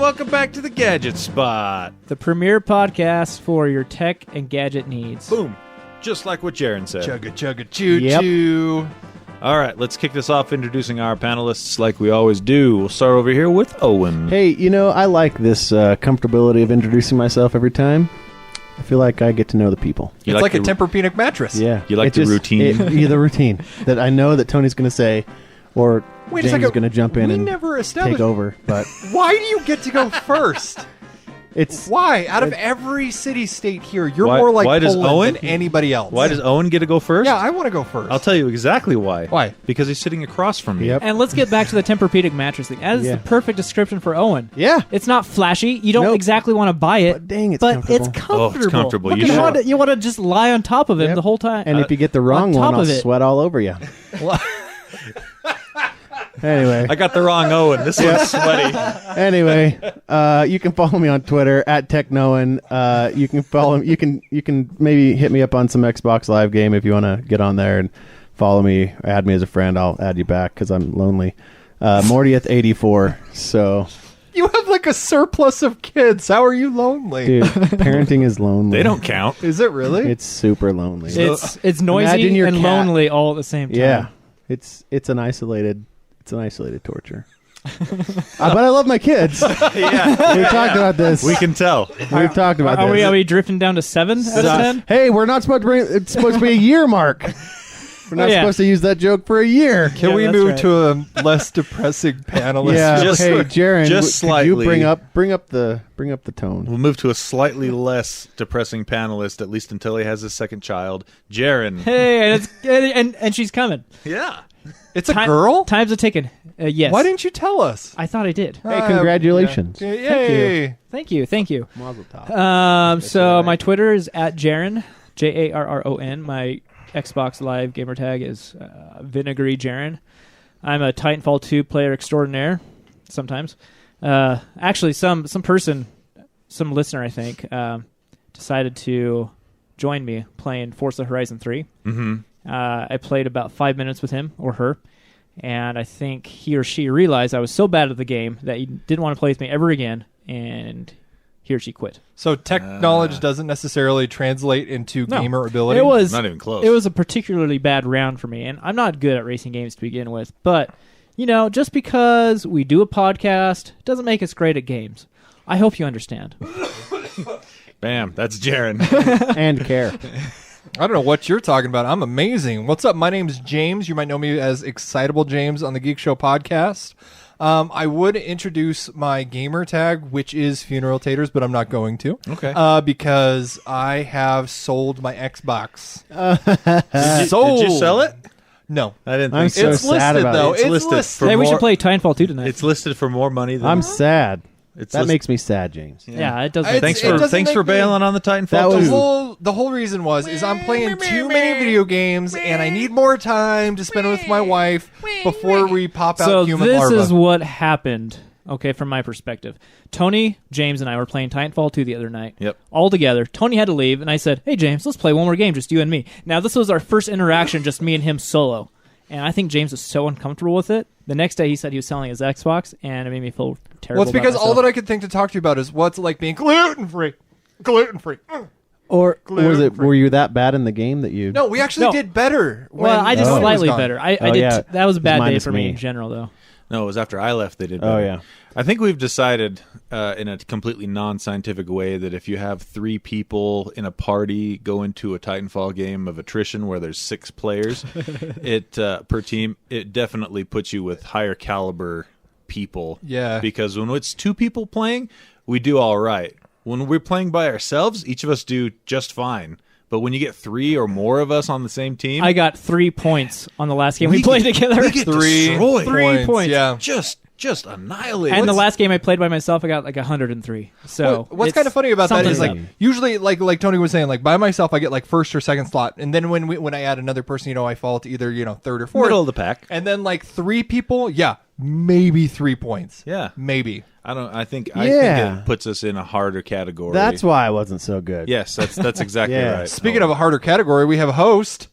welcome back to the Gadget Spot. The premier podcast for your tech and gadget needs. Boom. Just like what Jaron said. Chugga chugga choo choo. All right, let's kick this off introducing our panelists like we always do. We'll start over here with Owen. Hey, you know, I like this comfortability of introducing myself every time. I feel like I get to know the people. It's like a Tempur-Pedic mattress. Yeah. You like the routine? The routine that I know that Tony's going to say, or James is going to jump in and take over. But why do you get to go first? Why? Out of it's, every city-state here, you're more like Poland than anybody else. Why does Owen get to go first? Yeah, I want to go first. I'll tell you exactly why. Why? Because he's sitting across from me. Yep. And let's get back to the Tempur-Pedic mattress thing. That is the perfect description for Owen. Yeah. It's not flashy. You don't exactly want to buy it. But dang, it's but comfortable. it's comfortable. Oh, it's comfortable. You want to just lie on top of it the whole time. And if you get the wrong one, I'll sweat all over you. Anyway, I got the wrong Owen. This one's sweaty. Anyway, you can follow me on Twitter at TechNoan. You can follow. You can maybe hit me up on some Xbox Live game if you want to get on there and follow me. Add me as a friend. I'll add you back because I'm lonely. Mortieth84. So you have like a surplus of kids. How are you lonely? Dude, parenting is lonely. They don't count. Is it really? It's super lonely. It's noisy and lonely all at the same time. Yeah, it's an isolated torture. But I love my kids. Yeah. We talked about this. We can tell. We've talked about this. Are we drifting down to 7 out of 10? Hey, we're not supposed to it's supposed to be a year mark. We're not supposed to use that joke for a year. Can we move to a less depressing panelist? Yeah. Hey, Jaron, just slightly. Could you bring up the tone? We'll move to a slightly less depressing panelist, at least until he has his second child, Jaron. Hey, and she's coming. Yeah. It's a girl? Time's a ticking. Yes. Why didn't you tell us? I thought I did. Hey, congratulations. Yeah. Yay. Thank you. Mazel tov. So my Twitter is at Jaron, Jarron. My Xbox Live gamer tag is Vinegary Jaron. I'm a Titanfall 2 player extraordinaire sometimes. Actually, some listener, I think, decided to join me playing Forza Horizon 3. Mm-hmm. I played about 5 minutes with him or her, and I think he or she realized I was so bad at the game that he didn't want to play with me ever again, and he or she quit. So tech knowledge doesn't necessarily translate into gamer ability? It was not even close. It was a particularly bad round for me, and I'm not good at racing games to begin with, but, just because we do a podcast doesn't make us great at games. I hope you understand. Bam, that's Jaron. And care. I don't know what you're talking about. I'm amazing. What's up? My name's James. You might know me as Excitable James on the Geek Show podcast. I would introduce my gamer tag, which is Funeral Taters, but I'm not going to. Okay. Because I have sold my Xbox. Did you sell it? No. I didn't I'm think so it's sad listed, about though. it. It's listed for Hey, we more- should play Titanfall 2 tonight. It's listed for more money than... I'm sad. It's That makes me sad, James. yeah, it does. Thanks It doesn't for make me- bailing on the Titanfall. That was- 2. The whole reason is I'm playing too many video games, and I need more time to spend with my wife before we pop out So human this larvae. is what happened, okay, from my perspective. Tony, James, and I were playing Titanfall 2 the other night. Yep. All together. Tony had to leave, and I said, hey, James, let's play one more game, just you and me. Now, this was our first interaction, just me and him solo. And I think James was so uncomfortable with it. The next day, he said he was selling his Xbox, and it made me feel terrible. Well, it's because about all myself. that I could think to talk to you about is what's it like being gluten-free. Gluten-free. Or Gluten-free. were you that bad in the game that you... No, we actually did better. Well, I did Tony was slightly gone. better. I Oh, did. yeah. That was a bad day Minus for me me. in general, though. No, it was after I left they did Oh, better. yeah. I think we've decided in a completely non-scientific way that if you have 3 people in a party go into a Titanfall game of attrition where there's 6 players per team, it definitely puts you with higher caliber people. Yeah. Because when it's 2 people playing, we do all right. When we're playing by ourselves, each of us do just fine. But when you get 3 or more of us on the same team... I got 3 points on the last game we played together. We get 3 destroyed. 3 points. Yeah. Just annihilated. And the last game I played by myself, I got like 103. So What's it's kind of funny about that is something like usually like Tony was saying, like by myself I get like first or second slot, and then when I add another person, I fall to either third or fourth, middle of the pack. and then like 3 people, maybe 3 points, maybe. I think it puts us in a harder category. That's why I wasn't so good. Yes, that's exactly Yeah. right. Speaking of a harder category, we have a host.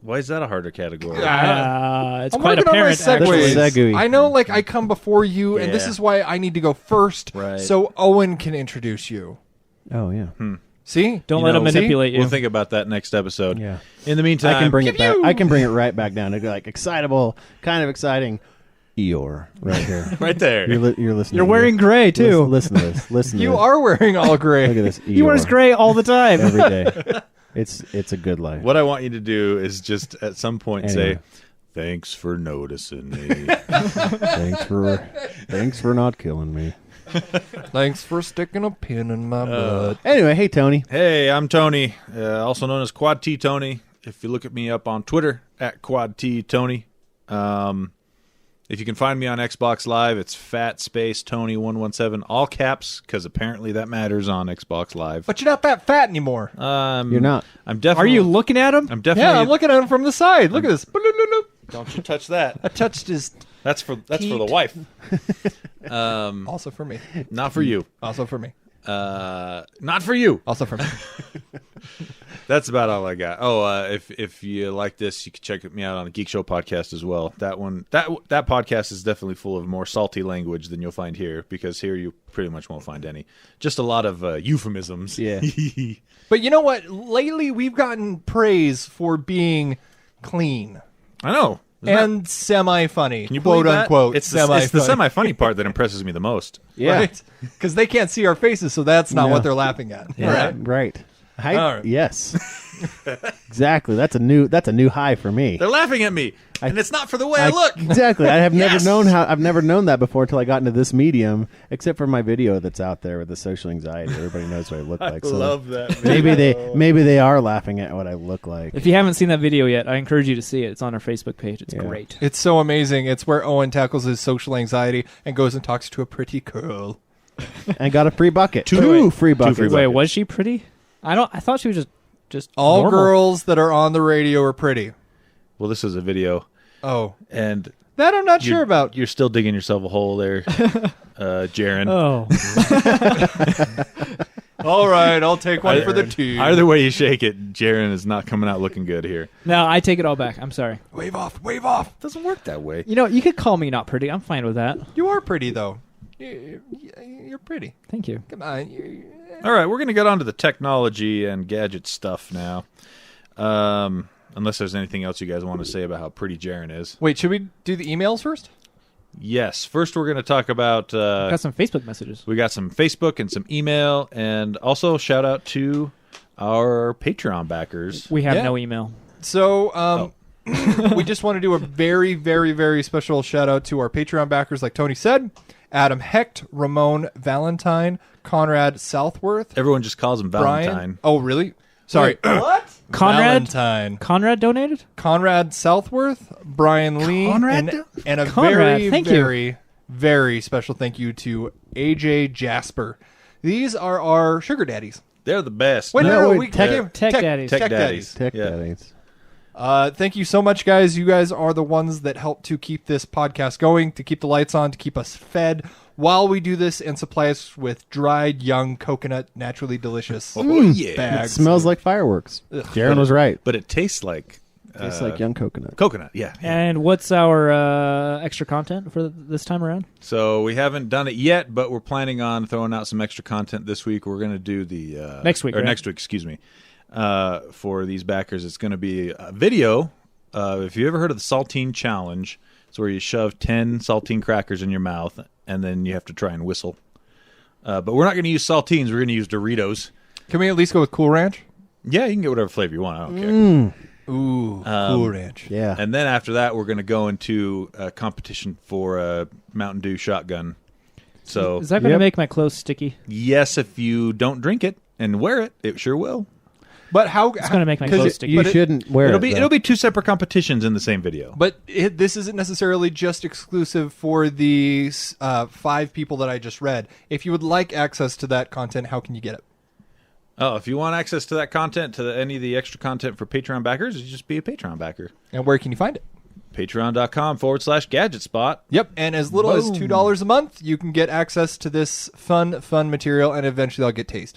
Why is that a harder category? It's I'm quite working on my apparent, actually. segues. Segue. I know, like, I come before you, and this Yeah. is why I need to go first, Right. so Owen can introduce you. Oh yeah. See? Don't You let know, him manipulate you. We'll think about that next episode. Yeah. In the meantime, I can bring it back. I can bring it right back down to like excitable, kind of exciting. Eeyore, right here. right there. You're listening. You're wearing gray, too. Listen to this. Listen. To You this. are wearing all gray. Look at this. Eeyore. He wears gray all the time. every day. It's a good life. What I want you to do is just at some point Anyway. say, "Thanks for noticing me." Thanks for not killing me. Thanks for sticking a pin in my butt. Anyway, hey Tony. Hey, I'm Tony, also known as Quad T Tony. If you look at me up on Twitter at Quad T Tony, if you can find me on Xbox Live, it's Fat Space Tony 117, all caps, because apparently that matters on Xbox Live. But you're not that fat anymore. You're not. I'm Are definitely. you looking at him? I'm definitely. Yeah, I'm looking at him from the side. Look at this. Don't you touch that? I touched his... That's for the Teat. wife. Also for me. Not for you. Also for me. Not for you. Also for me. That's about all I got. Oh, if you like this, you can check me out on the Geek Show podcast as well. That podcast is definitely full of more salty language than you'll find here, because here you pretty much won't find any. Just a lot of euphemisms. Yeah. But you know what? Lately, we've gotten praise for being clean I know. Isn't and semi-funny, Can you quote believe that? unquote. It's the semi-funny part that impresses me the most. Yeah. Right? Because they can't see our faces, so that's not No. what they're laughing at. Yeah. Right. Hi- All right. Yes. Exactly. That's a new high for me. They're laughing at me, and it's not for the way I look. Exactly. I have never Yes. I've never known that before until I got into this medium, except for my video that's out there with the social anxiety. Everybody knows what I look like. I So love that. maybe they are laughing at what I look like. If you haven't seen that video yet, I encourage you to see it. It's on our Facebook page. It's Yeah. great. It's so amazing. It's where Owen tackles his social anxiety and goes and talks to a pretty girl. And got a free bucket. Two- Two free buckets. free Wait, buckets. was she pretty? I thought she was just All normal. girls that are on the radio are pretty. Well, this is a video, Oh, and that I'm not you're- sure about. You're still digging yourself a hole there, Jaron. Oh, All right, I'll take one for the team. Either way you shake it, Jaron is not coming out looking good here. no, I take it all back. I'm sorry. Wave off, wave off. It doesn't work that way. You know, you could call me not pretty. I'm fine with that. You are pretty, though. You're pretty. Thank you. Come on. All right, we're going to get on to the technology and gadget stuff now. Unless there's anything else you guys want to say about how pretty Jaron is. Wait, should we do the emails first? Yes. First, we're going to talk about... Got some Facebook messages. we got some Facebook and some email, and also shout out to our Patreon backers. We have Yeah. no email. So, we just want to do a very, very, very special shout out to our Patreon backers, like Tony said. Adam Hecht, Ramon Valentine, Conrad Southworth, Everyone just calls him Valentine. Brian. Oh, really? Sorry. Conrad? Valentine. Conrad donated? Conrad Southworth, Brian Lee, Conrad? and a Conrad, very, thank you. very, very special thank you to AJ Jasper. These are our sugar daddies. They're the best. Wait, No, no, wait, we Tech daddies. Tech Tech daddies. Tech Yeah. daddies. Thank you so much, guys. You guys are the ones that help to keep this podcast going, to keep the lights on, to keep us fed while we do this, and supply us with dried young coconut, naturally delicious Oh, yeah. It bags. smells like fireworks. Ugh. Jaron was right. But it tastes like... Tastes like young coconut. coconut, yeah. And what's our extra content for this time around? So we haven't done it yet, but we're planning on throwing out some extra content this week. We're going to do the... Next week, Or right? next week, excuse me. For these backers, it's going to be a video. If you ever heard of the Saltine Challenge, it's where you shove 10 saltine crackers in your mouth, and then you have to try and whistle. But we're not going to use saltines. We're going to use Doritos. Can we at least go with Cool Ranch? Yeah, you can get whatever flavor you want. I don't care. Ooh, Cool Ranch. Yeah. And then after that, we're going to go into a competition for a Mountain Dew shotgun. So, Is that going to Yep. make my clothes sticky? yes, if you don't drink it and wear it, it sure will. But how? It's going to make my 'cause clothes it- sticky. You but it- shouldn't wear It'll it. be though. it'll be two separate competitions in the same video. But this isn't necessarily just exclusive for the 5 people that I just read. If you would like access to that content, how can you get it? Oh, if you want access to that content, to any of the extra content for Patreon backers, you just be a Patreon backer. And where can you find it? Patreon.com/Gadget Spot. Yep, and as little as Boom. $2 a month, you can get access to this fun material, and eventually I'll get tased.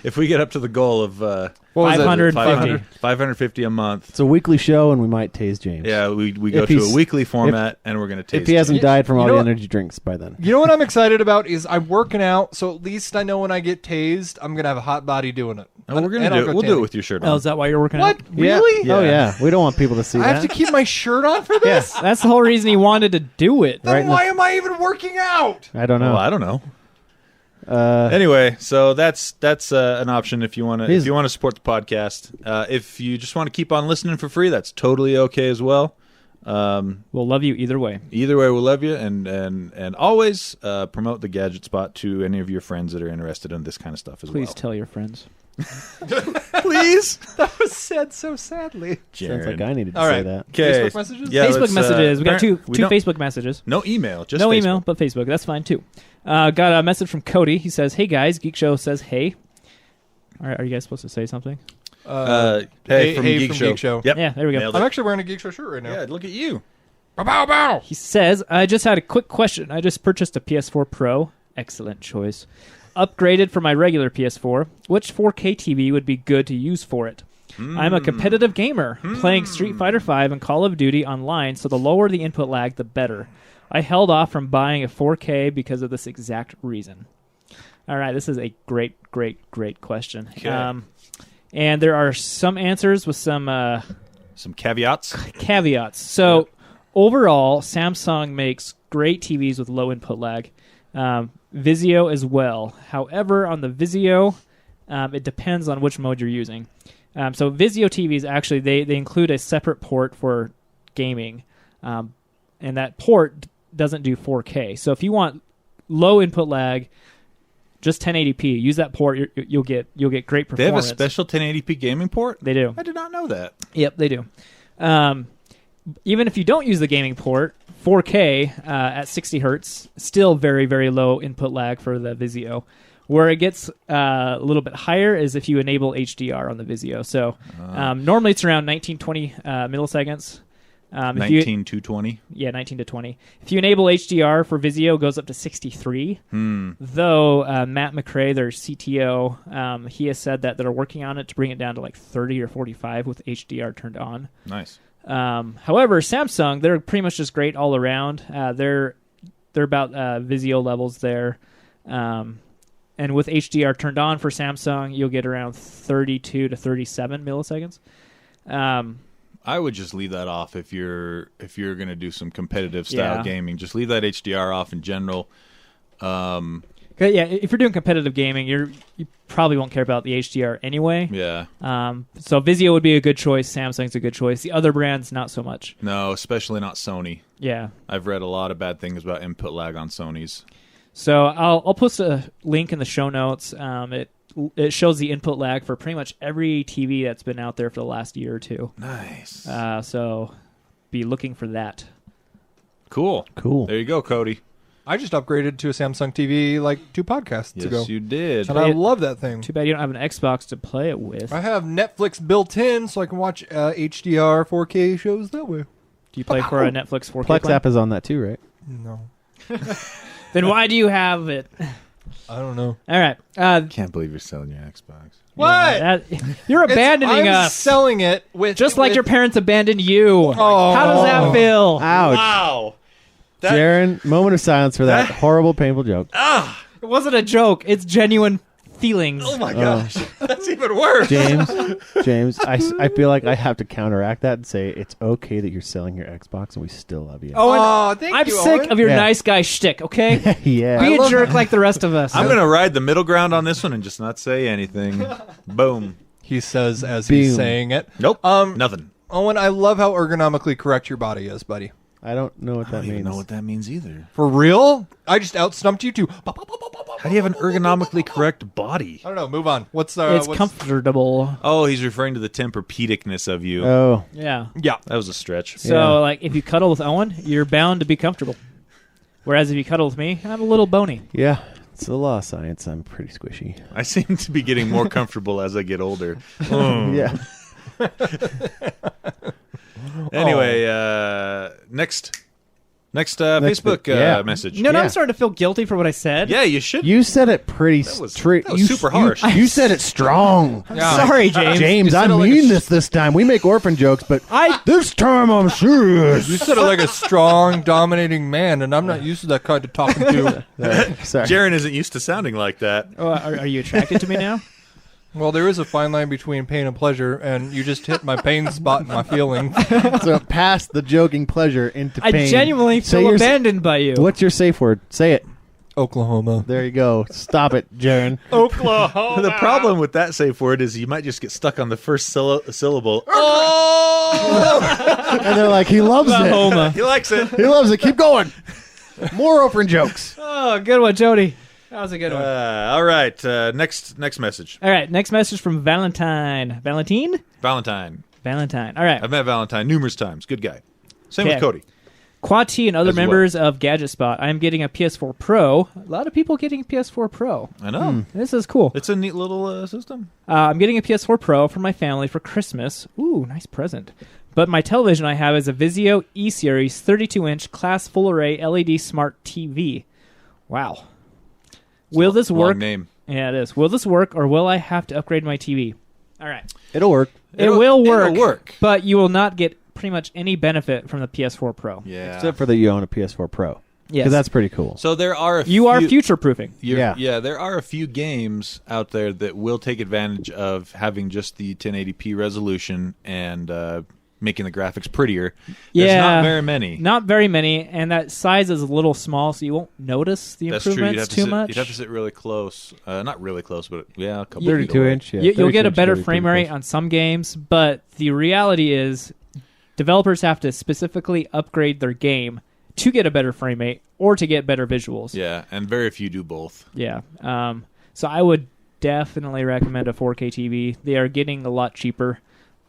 If we get up to the goal of Well, What was it? 550. 550 a month. It's a weekly show, and we might tase James. Yeah, we go If to he's- a weekly format, and we're going to taste If he hasn't James. died from You all know the what? energy drinks by then. You know what I'm excited about is I'm working out, so at least I know when I get tased, I'm gonna have a hot body doing it. Oh, we're going to And I'll do go it. We'll do tanning. it with your shirt on. Oh, is that why you're working What? out? Really? Yeah. Oh Yeah. yeah. We don't want people to see I that. have to keep my shirt on for this? That's the whole reason he wanted to do it. Then Right in why am I even working out? I don't know. Well, I don't know. Uh, Anyway, so that's an option if you want to He's- support the podcast. If you just want to keep on listening for free, that's totally okay as well. We'll love you either way. Either way, we'll love you, and always promote the Gadget Spot to any of your friends that are interested in this kind of stuff as Please well. tell your friends. Please, That was said so sadly. sounds like I needed to All say right. that. Okay. Facebook messages? Yeah, Facebook let's, messages. We got two we don't- Facebook messages. No email, just No Facebook. email, but Facebook. That's fine too. Got a message from Cody. He says, "Hey guys, Geek Show says hey." Are you guys supposed to say something? Hey, from Geek Show. Yep. Yeah, there we go. Nailed I'm it. actually wearing a Geek Show shirt right now. Yeah, look at you. Bow, bow. He says, I just had a quick question. I just purchased a PS4 Pro. Excellent choice. Upgraded for my regular PS4. Which 4K TV would be good to use for it? I'm a competitive gamer, playing Street Fighter V and Call of Duty online, so the lower the input lag, the better. I held off from buying a 4K because of this exact reason. All right, this is a great question. Okay. And there are some answers with some caveats. caveats. So overall, Samsung makes great TVs with low input lag. Vizio as well. However, on the Vizio, it depends on which mode you're using. So Vizio TVs actually they include a separate port for gaming, and that port doesn't do 4K. So if you want low input lag, just 1080p, use that port. You'll get great They have a performance. special 1080p gaming port? They do. I did not know that. Yep, they do. Even if you don't use the gaming port, 4K at 60 hertz, still very, very low input lag for the Vizio. Where it gets a little bit higher is if you enable HDR on the Vizio. So normally it's around 1920 milliseconds. 19 to 20. Yeah, 19 to 20. If you enable HDR for Vizio, it goes up to 63. Though Matt McRae, their CTO, he has said that they're working on it to bring it down to like 30 or 45 with HDR turned on. Nice. However, Samsung, they're pretty much just great all around. They're about Vizio levels there. And with HDR turned on for Samsung, you'll get around 32 to 37 milliseconds. I would just leave that off if you're going to do some competitive style Yeah. gaming. Just leave that HDR off in general. Okay, yeah, if you're doing competitive gaming, you probably won't care about the HDR anyway. Yeah. So Vizio would be a good choice. Samsung's a good choice. The other brands, not so much. No, especially not Sony. Yeah. I've read a lot of bad things about input lag on Sony's. So I'll post a link in the show notes. It shows the input lag for pretty much every TV that's been out there for the last year or two. Nice. So be looking for that. Cool. There you go, Cody. I just upgraded to a Samsung TV like 2 podcasts ago. Yes, you did. And I love that thing. Too bad you don't have an Xbox to play it with. I have Netflix built in so I can watch HDR 4K shows that way. Do you play for a Netflix 4K Plex plan? app is on that too, right? No. Then why do you have it? I don't know. All right. Can't believe you're selling your Xbox. What? You're abandoning I'm us. selling it with Just like your parents abandoned you. Oh. How does that feel? Ouch. Wow. Jaron, moment of silence for that horrible, painful joke. It wasn't a joke. It's genuine feelings. Oh my gosh. That's even worse. James, I feel like I have to counteract that and say it's okay that you're selling your Xbox and we still love you. Oh, and thank I'm you, sick Owen. of your Yeah. nice guy shtick, okay? Yeah. Be a love jerk that. like the rest of us. I'm going to ride the middle ground on this one and just not say anything. Boom. He says as he's Boom. saying it. Nope. Nothing. Owen, I love how ergonomically correct your body is, buddy. I don't know what I that don't even means. know what that means either. For real? I just outstumped you too. How do you have an ergonomically correct body? I don't know. Move on. What's it's comfortable. Oh, he's referring to the Tempur-Pedicness of you. Oh, Yeah. Yeah. That was a stretch. So, Yeah. like, if you cuddle with Owen, you're bound to be comfortable. Whereas if you cuddle with me, I'm a little bony. yeah. It's the law of science. I'm pretty squishy. I seem to be getting more comfortable as I get older. Yeah. Anyway, next Next Facebook yeah. message. No, Yeah. I'm starting to feel guilty for what I said. Yeah, you should. You said it pretty That was you, super harsh. You said it strong. Sorry, James. James, I said it like mean this time. We make orphan jokes, but this time I'm serious. You said it like a strong, dominating man, and I'm not used to that kind of talking to. Sorry. Jaron isn't used to sounding like that. Oh, are you attracted to me now? Well, there is a fine line between pain and pleasure, and you just hit my pain spot in my feeling. So past the joking pleasure into I pain. genuinely Say feel your- abandoned by you. What's your safe word? Say it. Oklahoma. There you go. Stop it, Jaron. Oklahoma. The problem with that safe word is you might just get stuck on the first syllable. Oh! And they're like, he loves it. Oklahoma. He likes it. He loves it. Keep going. More orphan jokes. Oh, good one, Jody. That was a good one. All right. Next message. All right, next message from Valentine. Valentine? Valentine. Valentine. All right. I've met Valentine numerous times. Good guy. Same Okay. with Cody. Quad T and other As well. members of Gadget Spot. I am getting a PS4 Pro. A lot of people getting a PS4 Pro. I know. This is cool. It's a neat little system. I'm getting a PS4 Pro for my family for Christmas. Ooh, nice present. But my television I have is a Vizio E-Series 32-inch class full array LED smart TV. Wow. Will this Long work? name. Yeah, it is. Will this work, or will I have to upgrade my TV? All right. It'll work. It will work. It'll work. But you will not get pretty much any benefit from the PS4 Pro. Yeah. Except for that you own a PS4 Pro. Yes. Because that's pretty cool. So there are You are future-proofing. Yeah, there are a few games out there that will take advantage of having just the 1080p resolution and making the graphics prettier. There's Yeah. not very many. Not very many, and that size is a little small, so you won't notice the That's true. improvements too much. You'd have to sit really close. Not really close, but yeah, a couple 32 feet away. inch. Yeah, You'll get 32 a inch better really frame pretty rate close. on some games, but the reality is developers have to specifically upgrade their game to get a better frame rate or to get better visuals. Yeah, and very few do both. Yeah. So I would definitely recommend a 4K TV. They are getting a lot cheaper.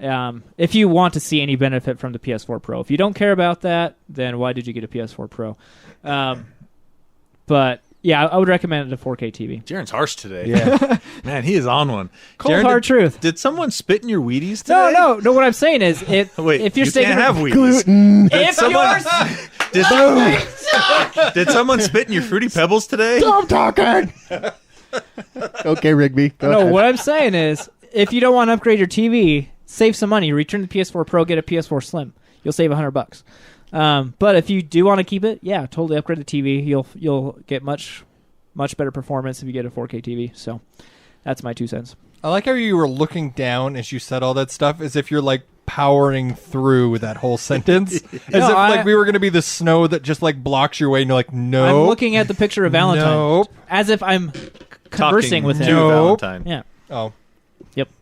If you want to see any benefit from the PS4 Pro. If you don't care about that, then why did you get a PS4 Pro? But yeah, I would recommend a 4K TV. Jaren's harsh today. Yeah. Man, he is on one. Cold Jaren, hard truth. Did someone spit in your Wheaties today? No. What I'm saying is, Wait, if you're you saying can't have Wheaties. Gluten. if someone- yours, Did someone spit in your Fruity Pebbles today? Stop talking. Okay, Rigby. Go no, ahead. what I'm saying is, if you don't want to upgrade your TV, save some money. Return the PS4 Pro, get a PS4 Slim. You'll save $100. But if you do want to keep it, yeah, totally upgrade the TV. You'll get much better performance if you get a 4K TV. So that's my 2 cents. I like how you were looking down as you said all that stuff, as if you're like powering through with that whole sentence, as if like we were going to be the snow that just like blocks your way, and you're like, no. I'm looking at the picture of Valentine Nope. as if I'm conversing Talking with to him. Nope. Valentine. Yeah, Oh,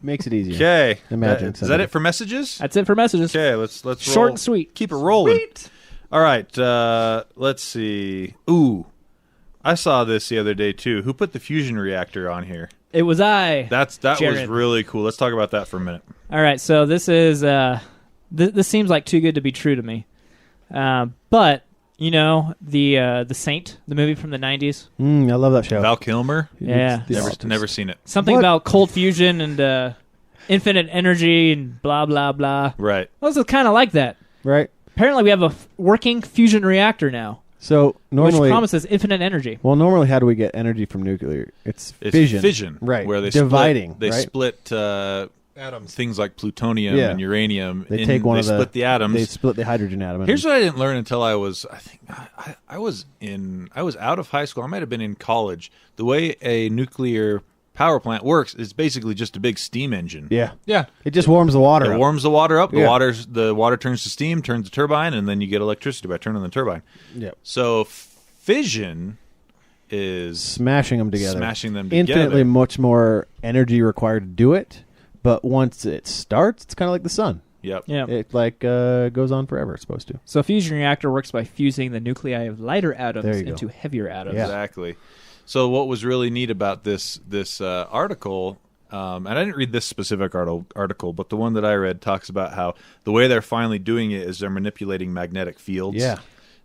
Makes it easier. Okay. Imagine Is that something. it for messages? that's it for messages. Okay, let's roll. Short and sweet. Keep it rolling. All right, let's see. Ooh, I saw this the other day too. Who put the fusion reactor on here? It was I. That was Jared. really cool. Let's talk about that for a minute. All right, so this is this seems like too good to be true to me, but you know the Saint, the movie from the '90s. I love that show. Val Kilmer. Yeah. Never seen it. Something What? about cold fusion and infinite energy and blah blah blah. Right. Well, this is kind of like that. Right? Apparently, we have a working fusion reactor now, So normally, which promises infinite energy. well, normally, how do we get energy from nuclear? It's fission. Fission. Right. Where they Dividing, Split, they right? split atoms. things like plutonium Yeah. and uranium. They take one they of the. split the atoms. They split the hydrogen atom. and- Here's what I didn't learn until I was, I think, I was out of high school. I might have been in college. The way a nuclear power plant works is basically just a big steam engine. Yeah. Yeah. It just warms the water. It up. warms the water up. Yeah. The water turns to steam, turns the turbine, and then you get electricity by turning the turbine. Yep. So fission is Smashing them together. smashing them together. Infinitely much more energy required to do it, but once it starts, it's kind of like the sun. Yep. Yeah. It like goes on forever. It's supposed to. So a fusion reactor works by fusing the nuclei of lighter There atoms you go. into heavier atoms. Yeah. Exactly. So what was really neat about this article, and I didn't read this specific article, but the one that I read talks about how the way they're finally doing it is they're manipulating magnetic fields. Yeah.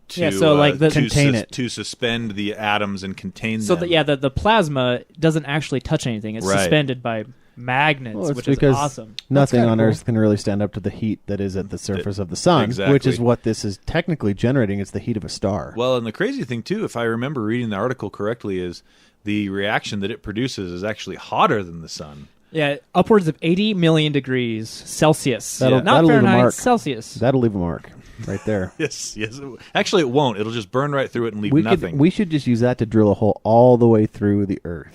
To, Yeah, so, like, the- Contain it. to suspend the atoms and contain So them. the plasma doesn't actually touch anything. It's Right. suspended by magnets, Well, it's which is because awesome. Nothing kinda on cool. Earth can really stand up to the heat that is at the surface of the sun, Exactly. which is what this is technically generating. It's the heat of a star. Well, and the crazy thing too, if I remember reading the article correctly, is the reaction that it produces is actually hotter than the sun. Yeah, upwards of 80 million degrees Celsius. That'll Not leave a Fahrenheit, mark. Celsius. That'll leave a mark right there. Yes. Actually, it won't. It'll just burn right through it and leave nothing. We should just use that to drill a hole all the way through the Earth.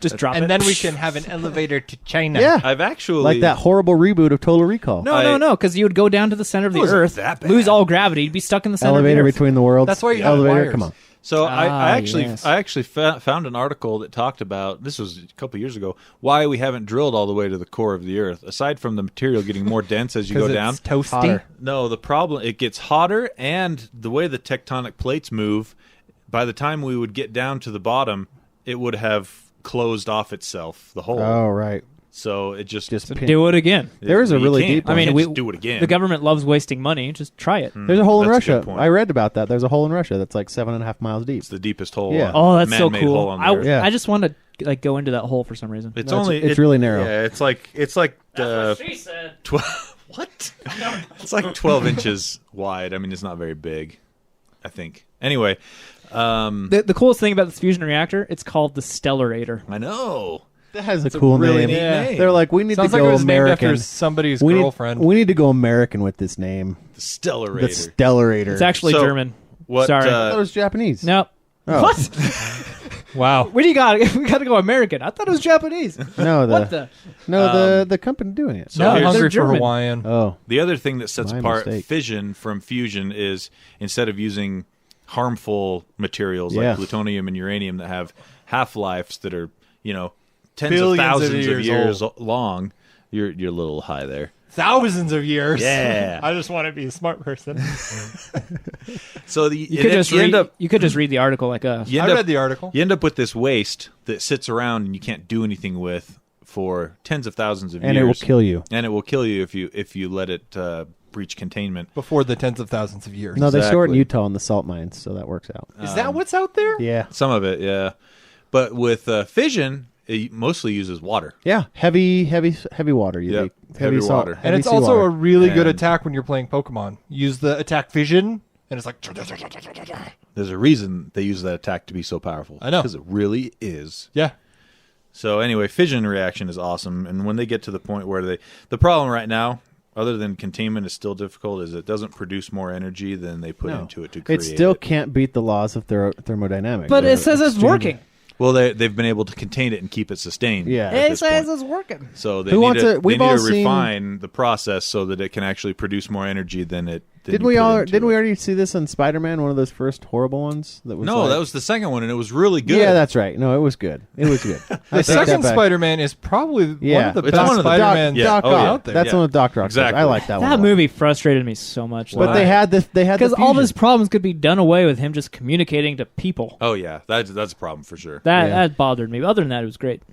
Just drop it. And then we can have an elevator to China. Yeah, I've actually like that horrible reboot of Total Recall. No, because you would go down to the center of the wasn't Earth, that bad. lose all gravity, you'd be stuck in the center Elevator of the Earth. between the worlds. That's why you have elevator. wires. Come on. So I yes. actually found an article that talked about, this was a couple of years ago, why we haven't drilled all the way to the core of the Earth. Aside from the material getting more dense as you go down. It's toasty. Hotter. No, the problem, it gets hotter, and the way the tectonic plates move, by the time we would get down to the bottom, it would have closed off itself, the hole. Oh, right. So it just Do it again. There is a you really can't. deep You one. can't we just do it again. The government loves wasting money. Just try it. There's a hole in That's a good Russia. point. I read about that. There's a hole in Russia that's like 7.5 miles deep. It's the deepest hole. Yeah. Oh, that's so man-made cool. hole on the Earth. Yeah. I just want to go into that hole for some reason. It's No, only it's really narrow. Yeah, it's like she said. 12. What? It's like 12 inches wide. I mean, it's not very big, I think. Anyway, The coolest thing about this fusion reactor, it's called the Stellarator. I know. That has a It's cool really name. neat Yeah. name. They're like, we need Sounds to like go it was named American. after somebody's we girlfriend. need to go American with this name. The Stellarator. The Stellarator. It's actually So, German. What? Sorry. I thought it was Japanese. No. Oh. What? Wow. What do you got? We got to go American. I thought it was Japanese. No, What the company doing it. So Not here's- hungry they're for German. Hawaiian. Oh, The other thing that sets My apart mistake. fission from fusion is instead of using harmful materials Yeah. like plutonium and uranium that have half-lives that are, tens Billions of of thousands of years years long, you're a little high there. Thousands of years. Yeah. I just want to be a smart person. So You could just read the article like us. you I end up- read the article. You end up with this waste that sits around and you can't do anything with for tens of thousands of and years. it will kill you. And it will kill you if you let it breach containment. Before the tens of thousands of years. No, they store it in Exactly. Utah in the salt mines, so that works out. Is that what's out there? Yeah, Some of it, yeah. But with fission, it mostly uses water. yeah, heavy water. You Yep, think. heavy salt, water. And it's heavy also a seawater. really good And- attack when you're playing Pokemon. Use the attack vision, and it's like... There's a reason they use that attack to be so powerful. I know. Because it really is. Yeah. So anyway, fission reaction is awesome. And when they get to the point where the problem right now, other than containment is still difficult, is it doesn't produce more energy than they put No. into it to create It still it. can't beat the laws of thermodynamics. But They're it says it's extremely- working. Well, they've been able to contain it and keep it sustained. Yeah. at It this says point. it's working. So they Who need wants to, to- we've they need all to seen- refine the process so that it can actually produce more energy than it. Than Didn't you we put all? into Didn't we it. already see this on Spider-Man? One of those first horrible ones. That was No, like- that was the second one, and it was really good. Yeah, that's right. No, it was good. It was good. I The take that second back. Spider-Man is probably one Yeah. of the It's best one of the- Spider-Man Yeah. Doc Oh, yeah. out there. That's Yeah. one of Doc Ock's. Exactly. I like that one. That a lot. movie frustrated me so much. But they had this. They had because all of fusion. his problems could be done away with him just communicating to people. Oh yeah, that's a problem for sure. That bothered me. But other than that, it was great.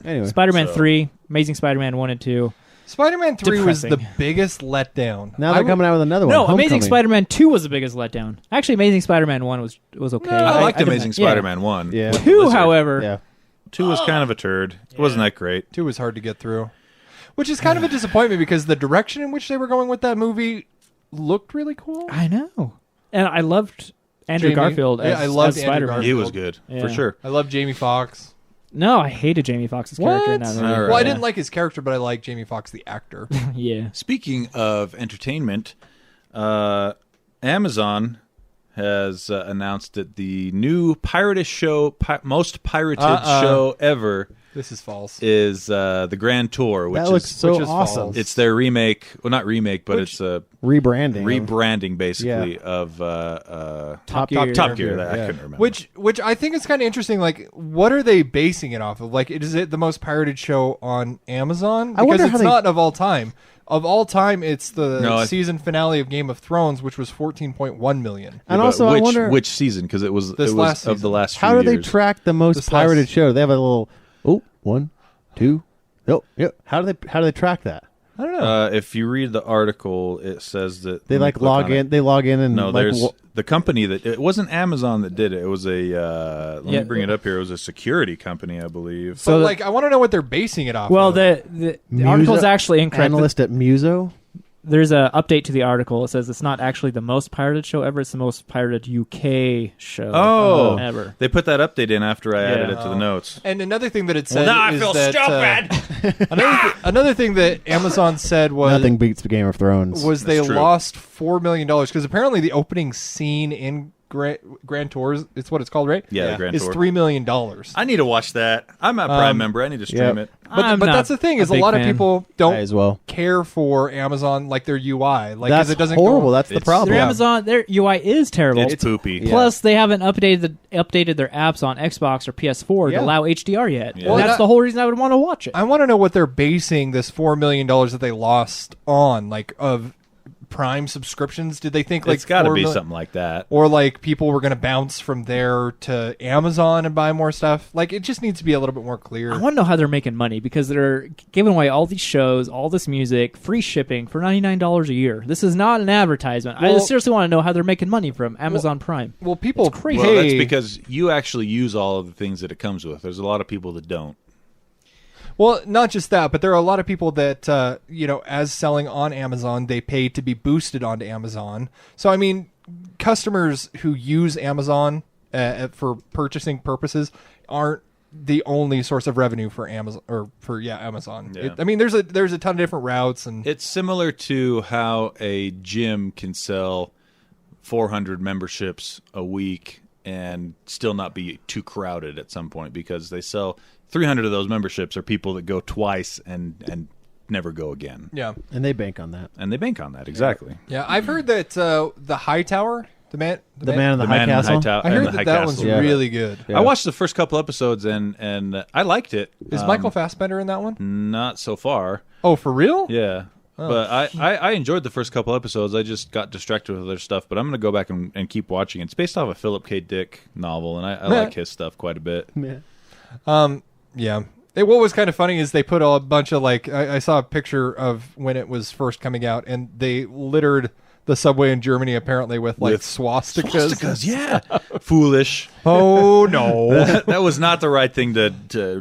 Anyway, Spider-Man So- 3, Amazing Spider-Man 1 and 2. Spider-Man 3 was the Depressing. biggest letdown. now they're coming out with another one. No, Amazing Homecoming. Spider-Man 2 was the biggest letdown. Actually, Amazing Spider-Man 1 was okay. I liked didn't- Amazing yeah. Spider-Man 1. Yeah. with 2, Lizard. however, Yeah. 2 was kind of a turd. It wasn't that great. 2 was hard to get through. Which is kind of a disappointment because the direction in which they were going with that movie looked really cool. I know. And I loved Andrew Jamie- Garfield as, yeah, I loved as Andrew Spider-Man. Garfield. He was good Yeah. for sure. I love Jamie Foxx. No, I hated Jamie Foxx's character in that movie. All right. Well, I Yeah. didn't like his character, but I like Jamie Foxx, the actor. Yeah. Speaking of entertainment, Amazon has announced that the new piratist show, most pirated show ever, This is false. is the Grand Tour, which That looks is so which is awesome. false. it's their remake. Well, not remake, but Which- it's a Rebranding. rebranding basically of Top Gear. Top Gear. Yeah. I couldn't remember. Which I think is kind of interesting. Like, what are they basing it off of? Like, is it the most pirated show on Amazon? I Because wonder it's how they- not of all time. Of all time, it's the No, season finale of Game of Thrones, which was 14.1 million. And But also, I wonder which season, because it was This last of the season. last few how do they years. track the most This pirated last- show? They have a little 1, 2. Oh, yeah. How do they track that? I don't know. If you read the article, it says that They let me like click log on it. in. They log in and No, like, there's the company that it wasn't Amazon that did it. It was a let me bring it up here. It was a security company, I believe. So, like, I want to know what they're basing it off. Well, of. the article is actually incorrect. Analyst at Muso. There's an update to the article. It says it's not actually the most pirated show ever. It's the most pirated UK show ever. They put that update in after I added it to the notes. And another thing that it said now I is feel that stupid. another thing that Amazon said was Nothing beats Game of Thrones. they true. lost $4 million because apparently the opening scene in Grand Tours, it's what it's called, right? Yeah, the Grand is Tour. $3 million. I need to watch that. I'm a Prime member. I need to stream it. But that's the thing is a lot of people I don't as well. care for Amazon like their UI. Like 'cause That's it doesn't horrible. Go, That's the It's- problem. Their Amazon, their UI is terrible. It's poopy. Plus, they haven't updated their apps on Xbox or PS4 Yeah. to allow HDR yet. Yeah. And Well, that's that- the whole reason I would want to watch it. I want to know what they're basing this $4 million that they lost on, like of Prime subscriptions. Did they think like It's got to 4 be million- something like that. Or like people were going to bounce from there to Amazon and buy more stuff? Like it just needs to be a little bit more clear. I want to know how they're making money because they're giving away all these shows, all this music, free shipping for $99 a year. This is not an advertisement. I Well- seriously want to know how they're making money from Amazon Prime. Well, people It's crazy. Well, that's pay- because you actually use all of the things that it comes with. There's a lot of people that don't. Well, not just that, but there are a lot of people that, as selling on Amazon, they pay to be boosted onto Amazon. So, I mean, customers who use Amazon for purchasing purposes aren't the only source of revenue for Amazon Amazon. Yeah. I mean, there's a ton of different routes, and It's similar to how a gym can sell 400 memberships a week and still not be too crowded at some point because they sell 300 of those memberships are people that go twice and never go again. yeah, And they bank on that. And they bank on that, exactly. yeah. I've heard that the High Tower, the man The man in the, The High Man in the Castle. High Tower. I and heard the that High that Castle. one's Yeah. really good. Yeah. I watched the first couple episodes and I liked it. Is Michael Fassbender in that one? Not so far. Oh, for real? Yeah. But I enjoyed the first couple episodes. I just got distracted with other stuff. But I'm going to go back and keep watching. It's based off a Philip K. Dick novel, and I like his stuff quite a bit. Yeah. What was kind of funny is they put a bunch of I saw a picture of when it was first coming out, and they littered the subway in Germany apparently with swastikas. Swastikas, yeah. Foolish. Oh no! That was not the right thing to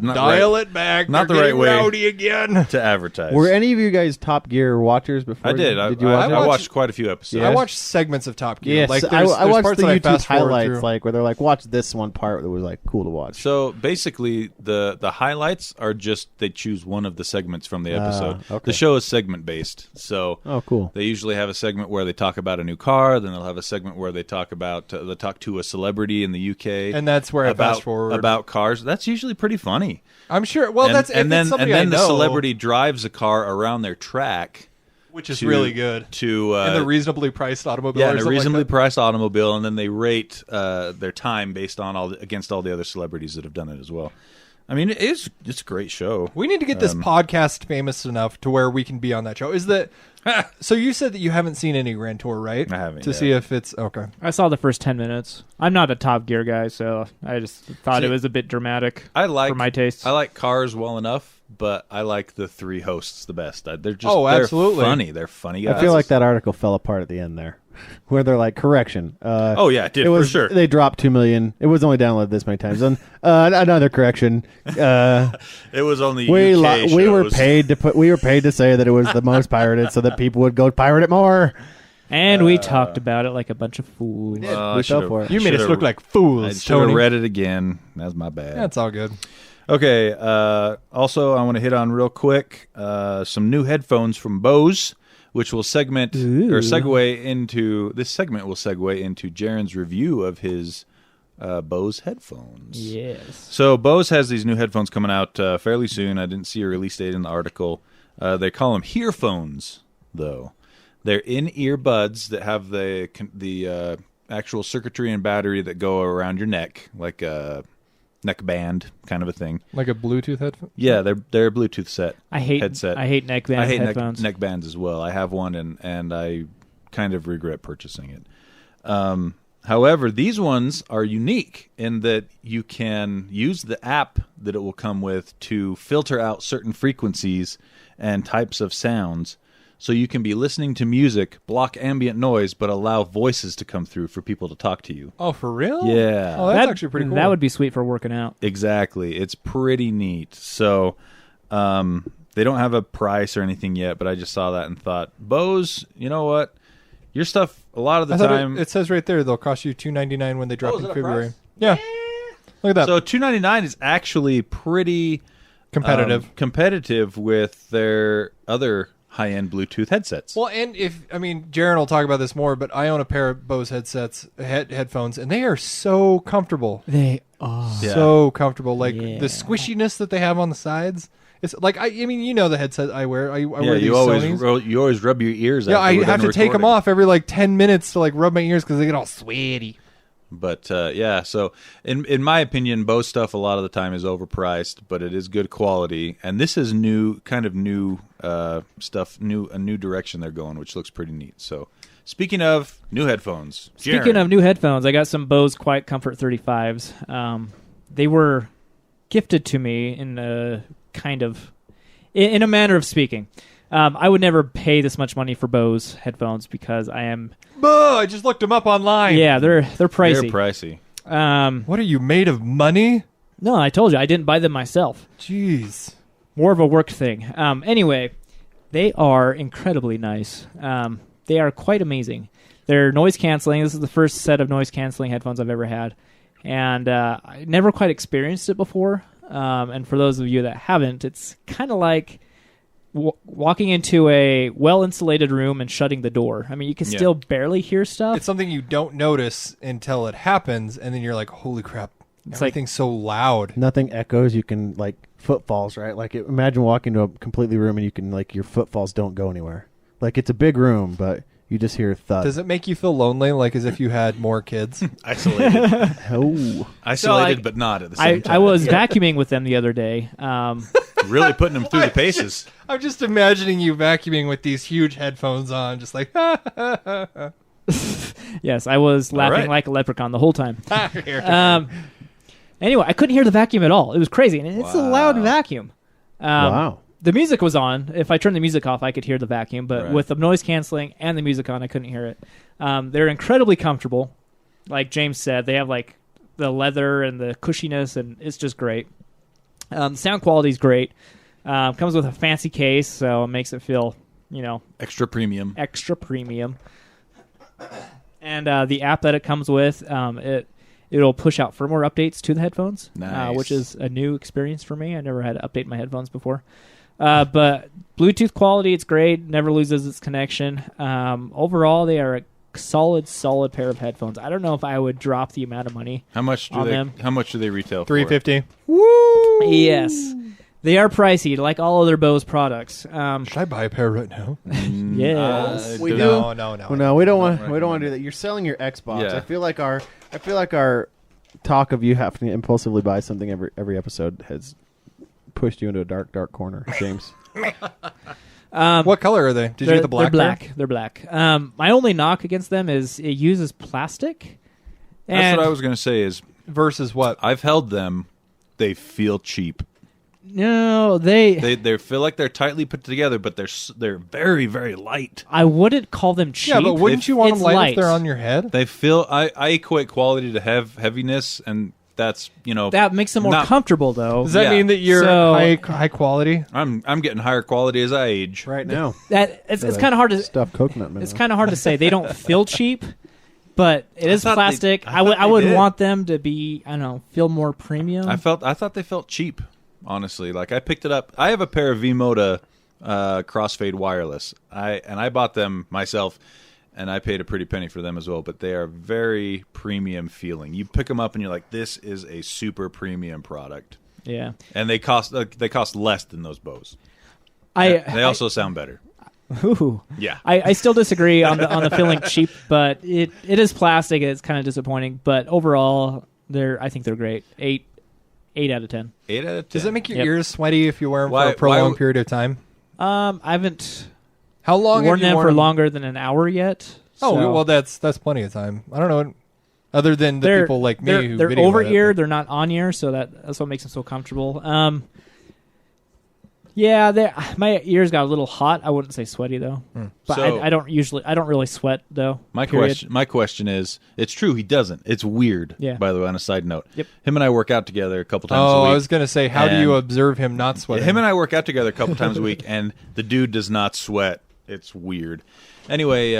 not Dial right, it back. Not They're the right getting way. Rowdy again. to advertise. Were any of you guys Top Gear watchers before? I did. Did you watch I it? I watched- watched quite a few episodes. I watched segments of Top Gear. Yes, Like I there's watched parts the that I YouTube fast-forward highlights, through. where they're like, watch this one part that was like cool to watch. So basically, the highlights are just they choose one of the segments from the episode. okay. The show is segment based, so Oh, cool. they usually have a segment where they talk about a new car. Then they'll have a segment where they talk about they talk to a celebrity in the UK, And that's where I fast forward. about cars. That's usually pretty funny. I'm sure. Well, and, that's and if then it's somebody and then I the know, celebrity drives a car around their track, which is to- really good. to In the reasonably priced automobile. yeah, or in a something like reasonably that. priced automobile, and then they rate their time based on against all the other celebrities that have done it as well. I mean, it's a great show. We need to get this podcast famous enough to where we can be on that show. Is that so? You said that you haven't seen any Grand Tour, right? I haven't To yet. see if it's okay. I saw the first 10 minutes. I'm not a Top Gear guy, so I just thought See, it was a bit dramatic I like for my taste. I like cars well enough, but I like the three hosts the best. They're just Oh, absolutely. They're funny. They're funny guys. I feel like that article fell apart at the end there, where they're like, correction. Oh yeah, it did it was for sure. They dropped 2 million. It was only downloaded this many times. And another correction. It was only We UK we were shows. paid to say that it was the most pirated, so that people would go pirate it more. and we talked about it like a bunch of fools. Oh, We I fell should've- for it. You made us should've- look like I fools, should have Tony. read it again. That's my bad. That's all good. Okay. Also, I want to hit on real quick some new headphones from Bose, which will segue into this segment. Will segue into Jaren's review of his Bose headphones. Yes. So Bose has these new headphones coming out fairly soon. I didn't see a release date in the article. They call them hearphones, though. They're in-ear buds that have the actual circuitry and battery that go around your neck, like a neck band kind of a thing. Like a Bluetooth headphone. Yeah, they're a Bluetooth set. I hate headset. I hate neckband I hate headphones. neck bands as well. I have one, and I kind of regret purchasing it. However, these ones are unique in that you can use the app that it will come with to filter out certain frequencies and types of sounds so you can be listening to music, block ambient noise, but allow voices to come through for people to talk to you. Oh, for real? Yeah. Oh, that's actually pretty cool. That would be sweet for working out. Exactly. It's pretty neat. So they don't have a price or anything yet, but I just saw that and thought, Bose, you know what? Your stuff, a lot of the time... It says right there, they'll cost you $299 when they drop in is it a February. price? Yeah. Look at that. So $299 is actually pretty... competitive with their other high-end Bluetooth headsets. Well, and Jaron will talk about this more, but I own a pair of Bose headphones, and they are so comfortable. They are. So comfortable. Like, Yeah. the squishiness that they have on the sides. It's like, you know the headset I wear. I wear these you Sonys. always rub your ears out. Yeah, I have to take them off every, 10 minutes to, rub my ears because they get all sweaty. But so in my opinion, Bose stuff a lot of the time is overpriced, but it is good quality. And this is new stuff, a new direction they're going, which looks pretty neat. So speaking of new headphones, Speaking of new headphones, I got some Bose QuietComfort 35s. They were gifted to me in a in a manner of speaking. I would never pay this much money for Bose headphones because I am. I just looked them up online. Yeah, they're pricey. They're pricey. What are you, made of money? No, I told you I didn't buy them myself. Jeez. More of a work thing. Anyway, they are incredibly nice. They are quite amazing. They're noise canceling. This is the first set of noise canceling headphones I've ever had, and I never quite experienced it before. And for those of you that haven't, it's kind of like walking into a well-insulated room and shutting the door. I mean, you can still barely hear stuff. It's something you don't notice until it happens, and then you're like, holy crap, everything's so loud. Nothing echoes. You can, footfalls, right? Imagine walking to a completely room and you can, your footfalls don't go anywhere. It's a big room, but you just hear thud. Does it make you feel lonely, as if you had more kids? Isolated. Oh. But not at the same time. I was vacuuming with them the other day. Really putting them through the paces. I'm just imagining you vacuuming with these huge headphones on, just like, Yes, I was laughing like a leprechaun the whole time. Here. Anyway, I couldn't hear the vacuum at all. It was crazy, and it's a loud vacuum. Wow. The music was on. If I turned the music off, I could hear the vacuum, but with the noise canceling and the music on, I couldn't hear it. They're incredibly comfortable. Like James said, they have the leather and the cushiness, and it's just great. Sound quality is great. Comes with a fancy case, so it makes it feel, extra premium. And the app that it comes with, it'll push out firmware updates to the headphones, which is a new experience for me. I never had to update my headphones before. But Bluetooth quality, it's great. Never loses its connection. Overall, they are a solid pair of headphones. I don't know if I would drop the amount of money. How much do they retail for? $350. Woo! Yes. They are pricey, like all other Bose products. Should I buy a pair right now? Yes. We do. No, we don't want to do that. You're selling your Xbox. Yeah. I feel like our talk of you having to impulsively buy something every episode has pushed you into a dark corner, James. What color are they? Did you get the black? They're black. My only knock against them is it uses plastic. That's what I was going to say is versus what? I've held them. They feel cheap. No, they feel like they're tightly put together, but they're very, very light. I wouldn't call them cheap. Yeah, but wouldn't you want them light if they're on your head? They feel. I equate quality to heaviness, and that's that makes them more comfortable, though. Does that mean that you're high quality? I'm getting higher quality as I age right now. It's kind of hard to stuff coconut. It's kind of hard to say. They don't feel cheap, but it is plastic. I would want them to be feel more premium. I thought they felt cheap. Honestly, I picked it up. I have a pair of V-Moda crossfade wireless. I bought them myself, and I paid a pretty penny for them as well. But they are very premium feeling. You pick them up, and you're like, "This is a super premium product." Yeah, and they cost less than those Bose. They also sound better. Ooh. Yeah, I still disagree on the feeling cheap, but it is plastic. It's kind of disappointing, but overall, I think they're great. 8 out of 10. 8 out of 10. Does it make your ears sweaty if you wear them for a prolonged period of time? I haven't How long worn have you them worn for them? longer than an hour yet. Oh, so well, that's plenty of time. I don't know. Other than the people like me who they're video over it. ear, they're not on ear, so that's what makes them so comfortable. Yeah, my ears got a little hot. I wouldn't say sweaty though. But So- I don't really sweat though. My period. question is, it's true he doesn't. It's weird. Yeah. By the way, on a side note, Yep. him and I work out together a couple times a Oh, week. I was going to say, how do you And- observe him not sweating? Him and I work out together a couple times a week, and the dude does not sweat. It's weird. Anyway,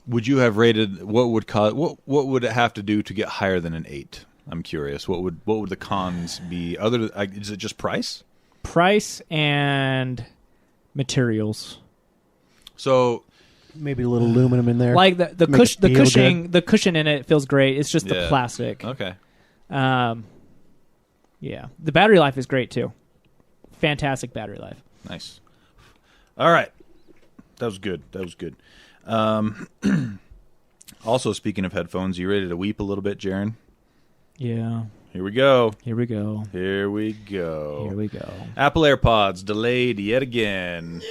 would you have rated? What would it have to do to get higher than an 8? I'm curious. What would the cons be? Is it just price? Price and materials. So Maybe a little aluminum in there. Like the Make it feel good. the cushion in it feels great. It's just the Yeah. plastic. okay, Yeah, the battery life is great too. Fantastic battery life. nice. All right, that was good. Also, speaking of headphones, you ready to weep a little bit, Jaron? Yeah. Here we go. Here we go. Here we go. Here we go. Apple AirPods delayed yet again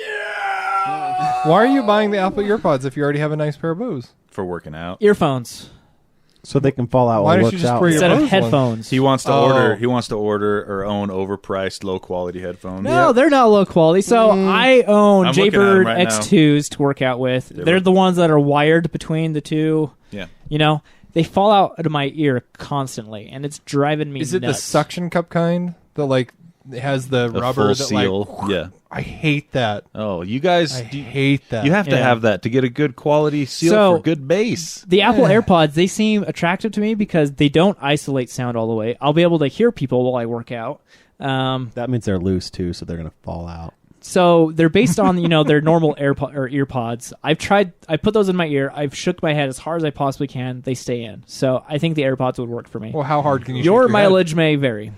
Why are you buying the Apple EarPods if you already have a nice pair of Bose? for working out. Earphones so they can fall out Why while it don't you works just out. bring your instead of Bose one. headphones. He wants to Oh. order. He wants to order or own overpriced, low quality headphones. No, they're not low quality. So I own I'm looking at 'em Jaybird right now. X2s to work out with. They're look- the ones that are wired between the two. Yeah. You know, they fall out of my ear constantly, and it's driving me Is it the nuts. suction cup kind that like it has the A rubber full that like? seal. Yeah. I hate that. Oh, you guys. I hate that. You have to Yeah. have that to get a good quality seal So- for good bass. The Apple AirPods, they seem attractive to me because they don't isolate sound all the way. I'll be able to hear people while I work out. That means they're loose too, so they're gonna fall out. So they're based on their normal AirPod or EarPods. I put those in my ear. I've shook my head as hard as I possibly can. They stay in. So I think the AirPods would work for me. Well, how hard can you? Your shake head? mileage may vary.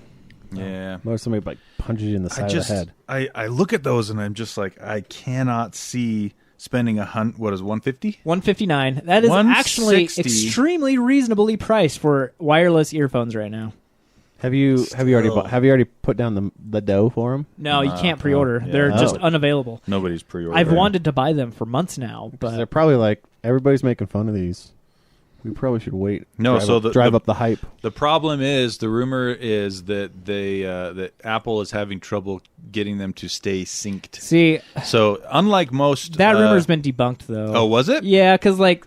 Yeah. What if somebody like punches you in the side of the head? I look at those and I'm just like, I cannot see spending what is 150? $159. That is actually 160. extremely reasonably priced for wireless earphones right now. Have you already put down the dough for them? No, you can't pre-order. yeah. They're just Oh. unavailable. Nobody's pre-ordering. I've wanted to buy them for months now, They're but probably like everybody's making fun of these. We probably should wait. No, drive so up, the- drive the- up the hype. The problem is, the rumor is that that Apple is having trouble getting them to stay synced. see, So unlike most, that rumor's been debunked though. Oh, was it? Yeah, because like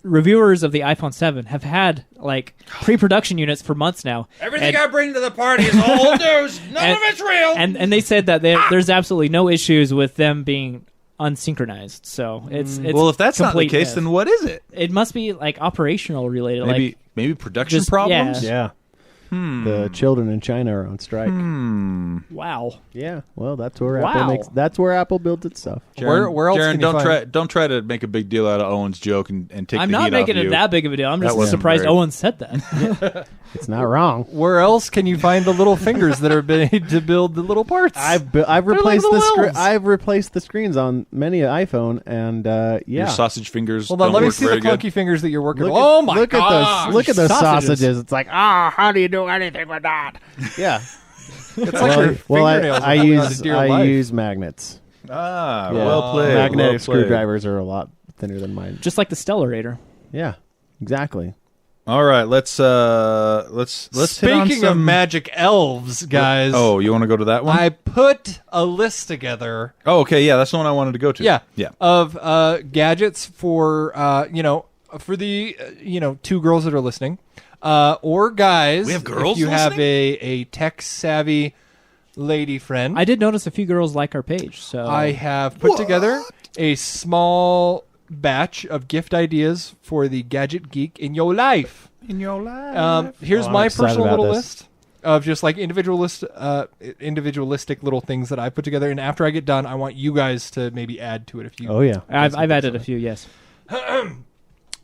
reviewers of the iPhone 7 have had like pre-production units for months now. Everything And- I bring to the party is old news. None of it's real. and they said that there's absolutely no issues with them being unsynchronized. So it's well, if that's not the complete case, myth. then what is it? It must be like operational related. Maybe production just- problems. yeah. Yeah. The children in China are on strike. Hmm. Wow. Yeah. Well, that's where Wow. That's where Apple builds its stuff. Where else Jaron, can you find- don't try to make a big deal out of Owen's joke and take I'm the not heat making off it you. that big of a deal. I'm That just wasn't surprised very- Owen said that. It's not wrong. Where else can you find the little fingers that are made to build the little parts? I've They're replaced like the little elves. I've replaced the screens on many an iPhone, and Your yeah. sausage fingers. Hold on, don't let me work see the very good. clunky fingers that you're working Look with. at, Oh my look god! at those! Look at those Sausages. sausages. It's like, how do you do anything with that? Yeah. It's like your fingernails I are holding on to use dear life. magnets. Ah, Yeah. well played. Magnetic well played. screwdrivers are a lot thinner than mine. Just like the Stellarator. Yeah, exactly. All right, let's hit on Speaking of some magic elves, guys. Oh, you want to go to that one? I put a list together. Oh, okay, yeah, that's the one I wanted to go to. Yeah, yeah. Of gadgets for for the two girls that are listening, or guys. We have girls If you have listening? a tech savvy lady friend, I did notice a few girls like our page. So I have put together a small batch of gift ideas for the Gadget Geek in your life. In your life. Here's I'm my excited personal about little this. list of just like individualistic little things that I put together. And after I get done, I want you guys to maybe add to it if you. Oh yeah. I've added a few. Yes.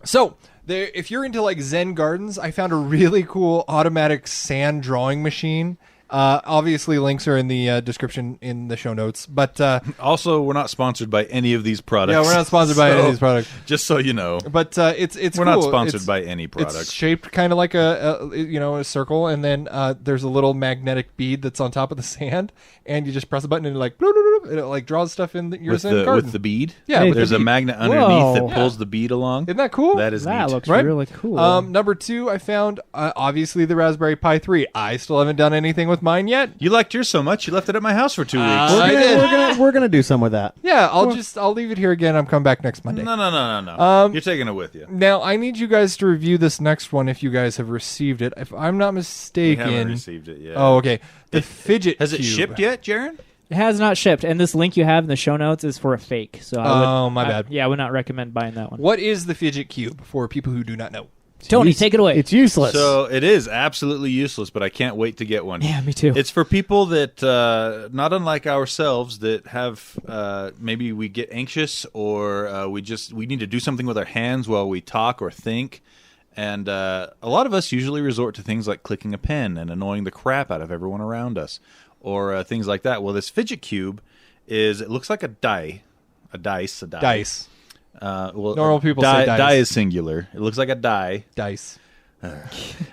So, if you're into like Zen gardens, I found a really cool automatic sand drawing machine. Obviously, links are in the description in the show notes. But Also, we're not sponsored by any of these products. yeah, we're not sponsored by any of these products. Just so you know. But it's We're cool. not sponsored It's- by any It's products. shaped kind of like a circle, and then there's a little magnetic bead that's on top of the sand, and you just press a button and like bloop, bloop, bloop, and it like draws stuff in your with Zen the garden. with the bead. Yeah, Hey, with There's the a bead. magnet underneath that Whoa. pulls the bead along. Isn't that cool? That is That neat. looks Right? really cool. Number 2, I found obviously the Raspberry Pi 3. I still haven't done anything with mine yet. You liked yours so much, you left it at my house for 2 weeks. I did. We're gonna do some with that. Yeah, I'll leave it here again. I'm coming back next Monday. No. You're taking it with you. Now I need you guys to review this next one if you guys have received it. If I'm not We mistaken. haven't received it yet. Oh, okay. The Fidget Has it Cube. shipped yet, Jaron? It has not shipped, and this link you have in the show notes is for a fake. So My bad. I would not recommend buying that one. What is the Fidget Cube for people who do not know? Tony, take it away. It's useless. So it is absolutely useless, but I can't wait to get one. Yeah, me too. It's for people that, not unlike ourselves, that have maybe we get anxious or we need to do something with our hands while we talk or think. And a lot of us usually resort to things like clicking a pen and annoying the crap out of everyone around us, or things like that. Well, this Fidget Cube it looks like a dice. Dice. Well, Normal people say dice. Die is singular. It looks like a die. Dice.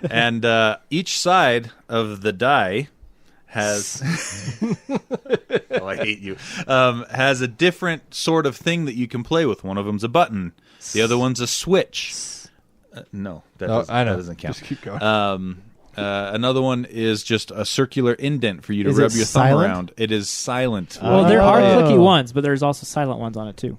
And each side of the die has oh, I hate you. Has a different sort of thing that you can play with. One of them's a button. The other one's a switch. No, that doesn't count. Just keep going. Another one is just a circular indent for you to Is it rub your thumb silent? around. It is silent. well, there are Oh. clicky ones, but there's also silent ones on it too.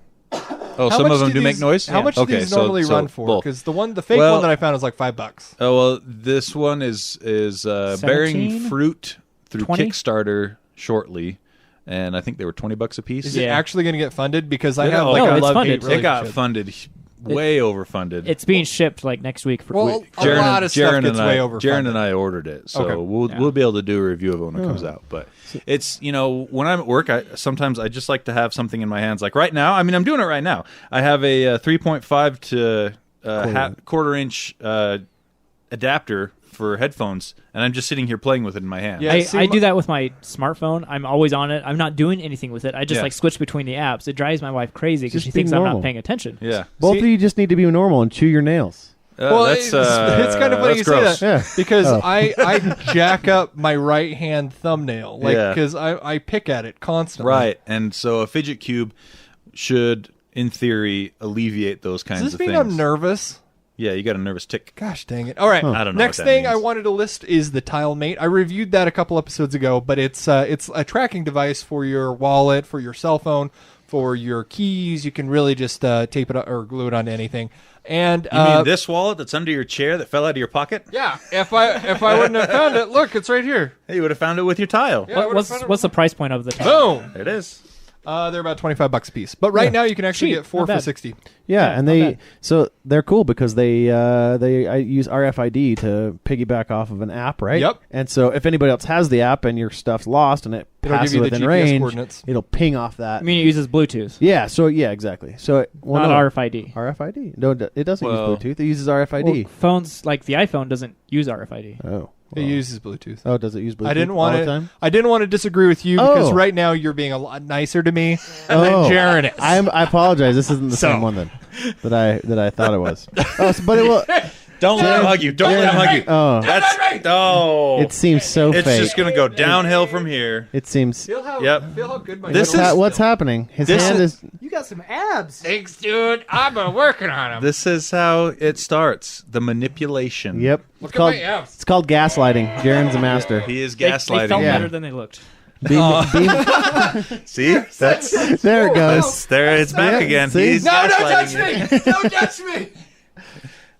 Oh, How some much of them do these- make noise. How much do Okay, these so- normally so run for? both. Because the fake Well- one that I found was like $5. Oh well, this one is bearing 17? fruit through 20? Kickstarter shortly, and I think they were $20 a piece. Is it Yeah. actually going to get funded? Because I Yeah, have oh, like no, a it's love-hate funded. It got relationship. funded, way overfunded. It's being shipped like next week for Well, a lot of stuff gets way overfunded. Jaron and I ordered it, so Okay. we'll be able to do a review of it when it comes out. But it's when I'm at work, sometimes I just like to have something in my hands. Like right now, I mean, I'm doing it right now. I have a 3.5 to quarter-inch adapter for headphones, and I'm just sitting here playing with it in my hand. Yeah. I do that with my smartphone. I'm always on it. I'm not doing anything with it. I just Yeah. like switch between the apps. It drives my wife crazy because Just she be thinks I'm normal. not paying attention. Yeah. Both See- of you just need to be normal and chew your nails. Well, That's, it's kind of funny that's you gross. say that Yeah. because Oh. I jack up my right hand thumbnail Yeah. because I pick at it constantly. Right, and so a Fidget Cube should, in theory, alleviate those kinds Does this of mean things. I'm nervous? Yeah, you got a nervous tick. Gosh dang it! All right, I don't know Next what that thing means. I wanted to list is the Tile Mate. I reviewed that a couple episodes ago, but it's a tracking device for your wallet, for your cell phone, for your keys. You can really just tape it or glue it onto anything. And You mean this wallet that's under your chair that fell out of your pocket? yeah, if I wouldn't have found it, look, it's right here. Hey, you would have found it with your tile. Yeah, I would've What's found it what's the price point of the time? Boom. There it is. They're about $25 a piece, but right now you can actually Cheap, get 4 not for bad. $60. Yeah, Yeah, and not bad. they're cool because I use RFID to piggyback off of an app, right? Yep. And so if anybody else has the app and your stuff's lost and it It'll passes give you the within GPS range, coordinates. it'll ping off that. I mean, it uses Bluetooth, yeah. So yeah, exactly. So not RFID. RFID. No, it doesn't Well- use Bluetooth. It uses RFID. Well, phones like the iPhone doesn't use RFID. Oh. It uses Bluetooth. Oh, does it use Bluetooth? I didn't all want the to. time? I didn't want to disagree with you because Oh. right now you're being a lot nicer to me than Oh. Jaron is. I apologize. This isn't the So. same one then that I thought it was. Oh, but it will. Don't let him hug you. Don't let him hug you. Oh, That's it seems so It's fake. just gonna go downhill from here. It seems. Feel how Yep. feel how good my This nails is- are. What's happening? His this hand is- is. You got some abs. Thanks, dude. I've been working on them. This is how it starts. The manipulation. Yep. Look It's called, at my abs. it's called gaslighting. Jaren's a master. He is They gaslighting. felt Yeah. better than they looked. See? That's There it goes. there. It's back Yeah, again. see? He's No, don't touch gaslighting me! you. Don't touch me!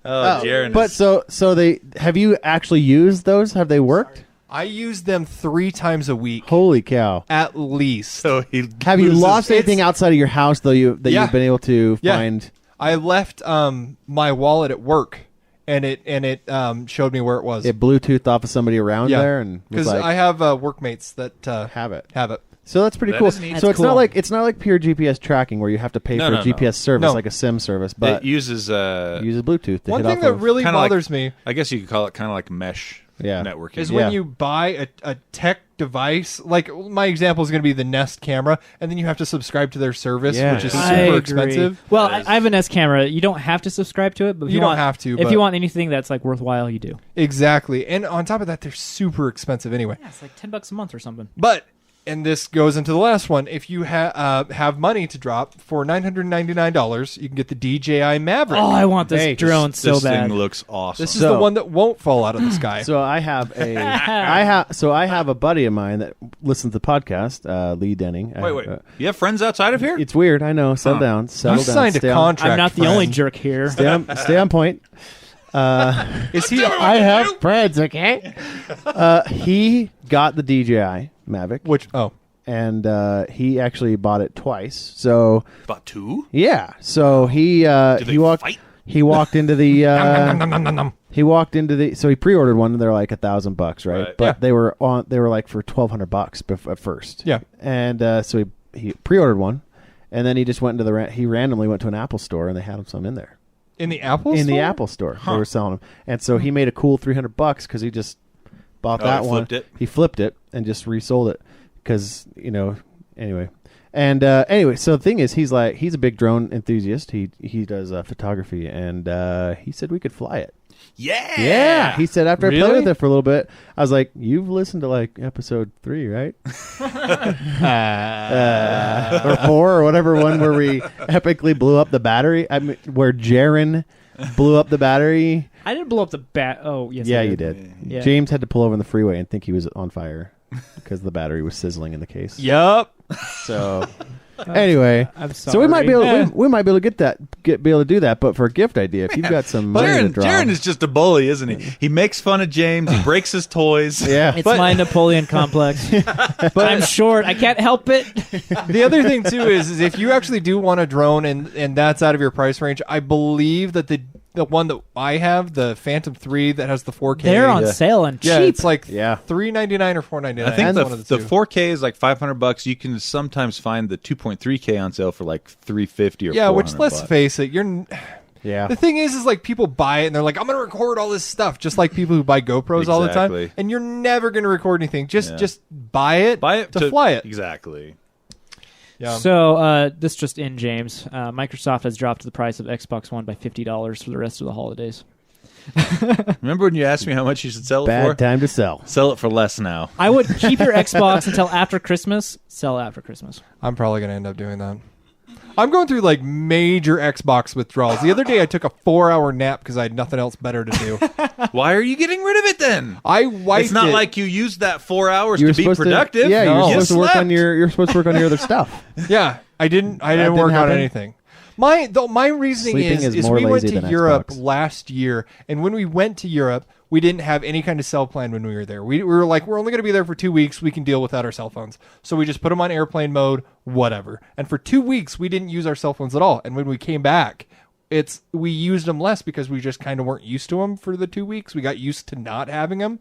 Oh, Jaron. But so they have you actually used those? Have they worked? I use them 3 times a week, Holy cow! at least. so he Have you loses- lost anything outside of your house though? Yeah. You've been able to Yeah. find. I left my wallet at work, and it showed me where it was. It Bluetoothed off of somebody around Yeah. there and was Because like, I have workmates that have it. have it. So that's pretty That cool. is neat. So That's it's not like pure GPS tracking where you have to pay No, for no, a GPS service No. like a SIM service, but it uses it uses Bluetooth. To One hit thing off that of, really kinda like- bothers me I guess you could call it kind of like mesh Yeah. networking. is Yeah. when you buy a tech device. Like my example is going to be the Nest camera, and then you have to subscribe to their service, Yeah. which is I super agree. expensive. Well, That is- I have an S camera. You don't have to subscribe to it, but if You don't want, have to, If but- you want anything that's like worthwhile, you do. Exactly, and on top of that, they're super expensive anyway. Yeah, it's like $10 a month or something. But and this goes into the last one. If you have money to drop for $999, you can get the DJI Mavic. Oh, I want this drone so this bad. thing looks awesome. This is the one that won't fall out of the sky. So I have a buddy of mine that listens to the podcast, Lee Denning. Wait. You have friends outside of here? It's weird, I know. Settle down. You signed a contract. I'm not the only jerk here. Stay on point. Is he? I have friends, okay? He got the DJI Mavic. Which? And he actually bought it twice. So Bought two? yeah. So he fight? he walked into the so he pre-ordered one and they're like $1,000, right? But they were like for $1,200 at first. Yeah. And so he pre-ordered one, and then he just went into he randomly went to an Apple store and they had some in there. In the Apple store? In the Apple store. They were selling them. And so he made a cool $300 because he just bought that one. He flipped it and just resold it because, anyway. And anyway, so the thing is, he's a big drone enthusiast. He does photography, and he said we could fly it. Yeah. Yeah. He said after I Really? played with it for a little bit, I was like, you've listened to like episode 3, right? Or 4 or whatever one where we epically blew up the battery. I mean, where Jaron blew up the battery. I didn't blow up the bat. Oh, yes. Yeah, I you did. Yeah. James had to pull over on the freeway and think he was on fire because the battery was sizzling in the case. Yup. So anyway, I'm sorry. so we might be able we might be able to be able to do that, but for a gift idea, if you've got some money to drop. Jaron is just a bully, isn't he? He makes fun of James. He breaks his toys. Yeah, It's my Napoleon complex. But I'm short. I can't help it. The other thing too is if you actually do want a drone and that's out of your price range, I believe that the one that I have, the Phantom 3 that has the 4K. They're on sale and cheap. Yeah, it's like $399 or $499. I think one of the two. 4K is like $500. You can sometimes find the 2.3K on sale for like $350 or Yeah, which $400. let's face it, yeah. the thing is like people buy it and they're like, I'm going to record all this stuff, just like people who buy GoPros all the time. Exactly. And you're never going to record anything. Just buy it to fly it. Exactly. Yeah. So this just in, James. Microsoft has dropped the price of Xbox One by $50 for the rest of the holidays. Remember when you asked me how much you should sell it Bad for? time to sell. Sell it for less now. I would keep your Xbox until after Christmas. Sell after Christmas. I'm probably going to end up doing that. I'm going through like major Xbox withdrawals. The other day I took a 4-hour nap because I had nothing else better to do. Why are you getting rid of it then? I wiped It's not it. like you used that 4 hours You were to be supposed productive. Yeah, No. you're supposed to work slept. on your other stuff. Yeah, I didn't didn't work on happen? anything. My reasoning Sleeping is is more we went lazy to than Europe Xbox. last year, and when we went to Europe, we didn't have any kind of cell plan when we were there. We were like, we're only going to be there for 2 weeks. We can deal without our cell phones. So we just put them on airplane mode, whatever. And for 2 weeks, we didn't use our cell phones at all. And when we came back, we used them less because we just kind of weren't used to them for the 2 weeks. We got used to not having them.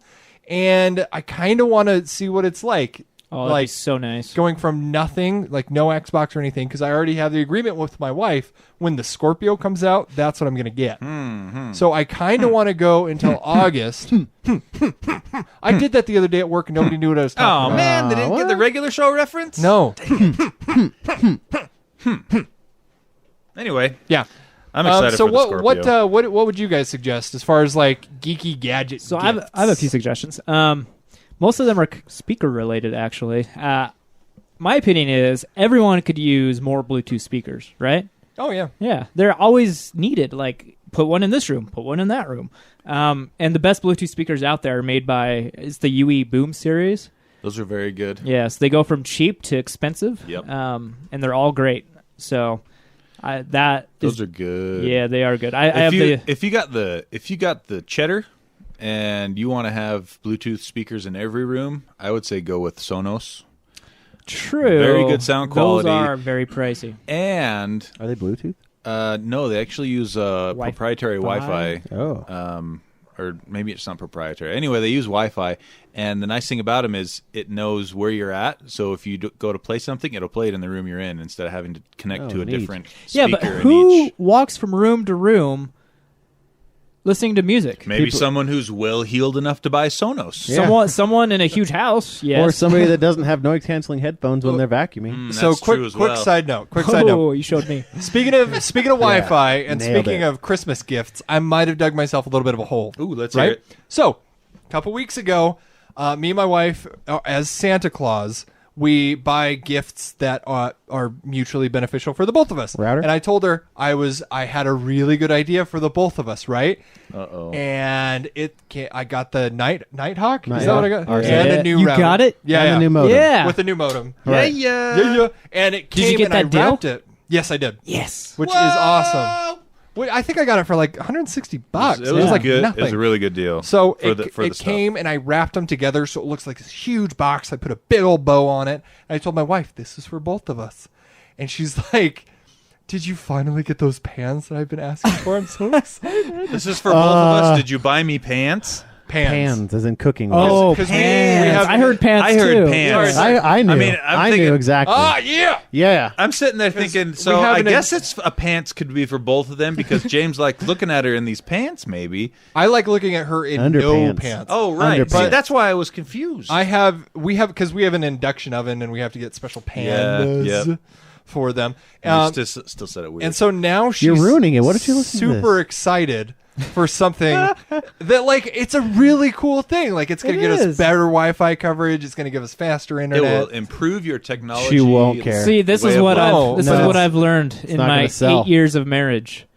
And I kind of want to see what it's like. Oh, that'd be so nice. Going from nothing, like no Xbox or anything, because I already have the agreement with my wife. When the Scorpio comes out, that's what I'm going to get. So I kind of want to go until August. I did that the other day at work and nobody knew what I was talking Oh about. man, they didn't get the regular show reference? No. Anyway, Yeah. I'm excited so for the Scorpio. what would you guys suggest as far as like geeky gadget So I have a few suggestions. Most of them are speaker related, actually. My opinion is everyone could use more Bluetooth speakers, right? Oh yeah. Yeah, they're always needed. Like, put one in this room, put one in that room. And the best Bluetooth speakers out there are made by the UE Boom series. Those are very good. Yes, they go from cheap to expensive. Yep. And they're all great. So Those are good. Yeah, they are good. If you got the cheddar and you want to have Bluetooth speakers in every room, I would say go with Sonos. True. Very good sound quality. Those are very pricey. And Are they Bluetooth? no, they actually use proprietary Wi-Fi. Oh. Or maybe it's not proprietary. Anyway, they use Wi-Fi, and the nice thing about them is it knows where you're at. So if you go to play something, it'll play it in the room you're in instead of having to connect to a neat. different Yeah, speaker but in who each. walks from room to room listening to music? Maybe someone who's well-heeled enough to buy Sonos. Yeah. Someone in a huge house, yes. Or somebody that doesn't have noise canceling headphones when they're vacuuming. So That's true as quick well. side note. Oh, you showed me. Speaking of Wi-Fi and nailed speaking it. of Christmas gifts, I might have dug myself a little bit of a hole. Ooh, let's right? hear it. So, a couple weeks ago, me and my wife, as Santa Claus, we buy gifts that are mutually beneficial for the both of us. Router? And I told her I had a really good idea for the both of us, right? Uh-oh. And I got the Nighthawk. Is that Nighthawk. what I got? RC. And a new You router. got it? Yeah, And yeah. the new modem. Yeah. With a new modem. Right. Yeah. And it came you get and I that deal? wrapped it. Yes, I did. Yes. Which is awesome. Wait, I think I got it for like $160. It was like good. nothing. It was a really good deal. So for it the came and I wrapped them together so it looks like this huge box. I put a big old bow on it. And I told my wife, this is for both of us. And she's like, did you finally get those pans that I've been asking for? I'm so excited. This is for both of us. Did you buy me pants? Pans. As in cooking. Oh, 'Cause we pans. have- I heard pants I heard too. pants. I knew. I mean, I'm I thinking- knew exactly. Ah, yeah. Yeah. I'm sitting there thinking, so we have I an- guess it's a pants could be for both of them because James like looking at her in these pants, maybe. I like looking at her in Underpants. no pants. Oh, right. Underpants. See, that's why I was confused. Because we have an induction oven and we have to get special pans yep. for them. You still said it weird. And so now she's You're ruining it. What if you listen to super this? excited for something that like it's a really cool thing. Like it's going to It get us is. better Wi-Fi coverage. It's going to give us faster it internet. will improve your technology. She won't care. See, this way is of what life. I've this No. is what I've learned in not my gonna sell. 8 years of marriage.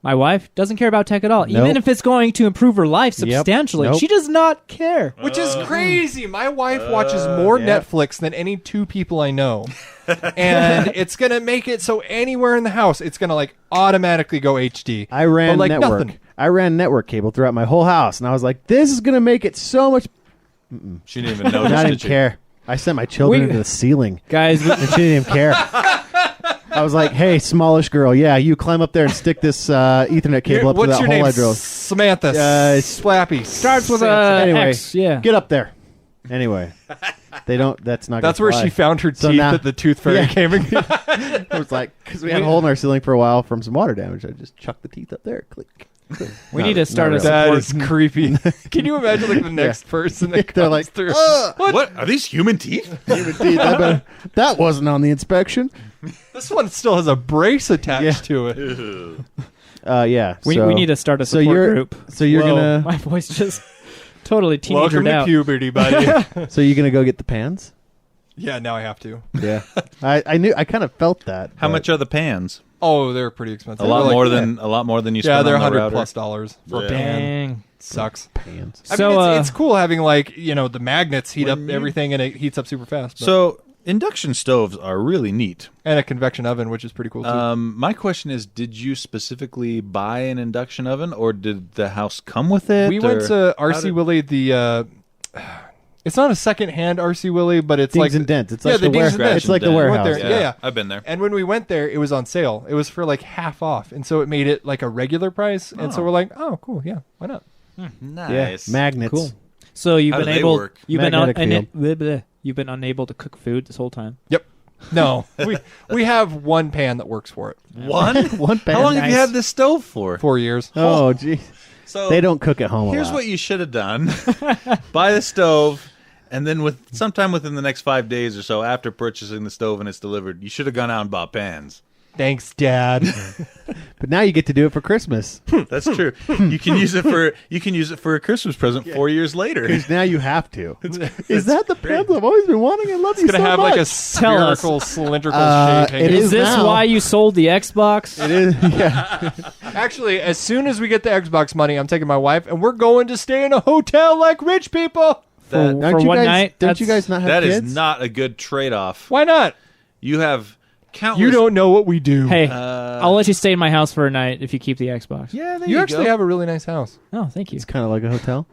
My wife doesn't care about tech at all, Nope. even if it's going to improve her life Yep. substantially. Nope. She does not care. Which is crazy. My wife watches more yeah. Netflix than any two people I know. And it's going to make it so anywhere in the house, it's going to like automatically go HD. I ran But, like, network. nothing. I ran network cable throughout my whole house, and I was like, "This is gonna make it so much." She didn't even notice. I did didn't she? care. I sent my children We- into the ceiling, Guys, and she didn't even care. I was like, "Hey, smallish girl, yeah, you climb up there and stick this Ethernet cable up to What's that your hole name? I drove. Samantha. Slappy. starts with a Anyway, X. Yeah. Get up there." Anyway, they don't. That's not. That's gonna where fly. she found her So teeth now- at the tooth fairy Yeah. came and It was like because we had a hole in our ceiling for a while from some water damage. I just chucked the teeth up there. Click. We need to start a really. That support. is creepy. Can you imagine like the next person that They're comes like, through? What are these human teeth? Human teeth. That wasn't on the inspection. This one still has a brace attached Yeah. to it. Yeah. We need to start a so support you're group. so you're Whoa. gonna My voice just totally Welcome teenagered to out. puberty, buddy. so you're gonna go get the pans. Yeah, now I have to. Yeah. I knew. I kind of felt that. How but- much are the pans? Oh, they're pretty expensive. A lot They're more like- than you Yeah, spent they're on the $100 router. plus for a Yeah. pan. Dang. Sucks. pans? I So, mean, it's cool having like the magnets heat up When you- everything and it heats up super fast. But- So induction stoves are really neat. and a convection oven, which is pretty cool too. My question is, did you specifically buy an induction oven, or did the house come with it? We went or to how RC did- Willie. It's not a second-hand RC Willie, but it's Dings like and dents. It's yeah, like the the dings and warehouse. dents. It's like the We went warehouse. there. Yeah. I've been there. And when we went there, it was on sale. It was for like half off, and so it made it like a regular price. And so Oh. we're like, oh, cool, yeah, why not? Yeah. Nice. Magnets. Cool. So you've How do been they able. work? You've been Magnetic you've been unable to cook food this whole time. Yep. No, we have one pan that works for it. One? One pan. How long have you Nice. had this stove for? 4 years. Oh, gee. So They don't cook at home. Here's a lot. what you should have done: buy the stove, and then sometime within the next 5 days or so, after purchasing the stove and it's delivered, you should have gone out and bought pans. Thanks, Dad. But now you get to do it for Christmas. That's true. You can use it for a Christmas present 4 years later. Because now you have to. Is that the pans I've always been wanting? I love you Gonna so have much. like a Tell us. spherical, cylindrical Uh, shape. it hanging. is Is this now. why you sold the Xbox? It is. Yeah. Actually, as soon as we get the Xbox money, I'm taking my wife, and we're going to stay in a hotel like rich people. That, For you one guys, night, Don't you that's- guys not have that kids? is not a good trade-off. Why not? You have countless. You don't know what we do. Hey, I'll let you stay in my house for a night if you keep the Xbox. Yeah, there you you actually go. have a really nice house. Oh, thank you. It's kind of like a hotel.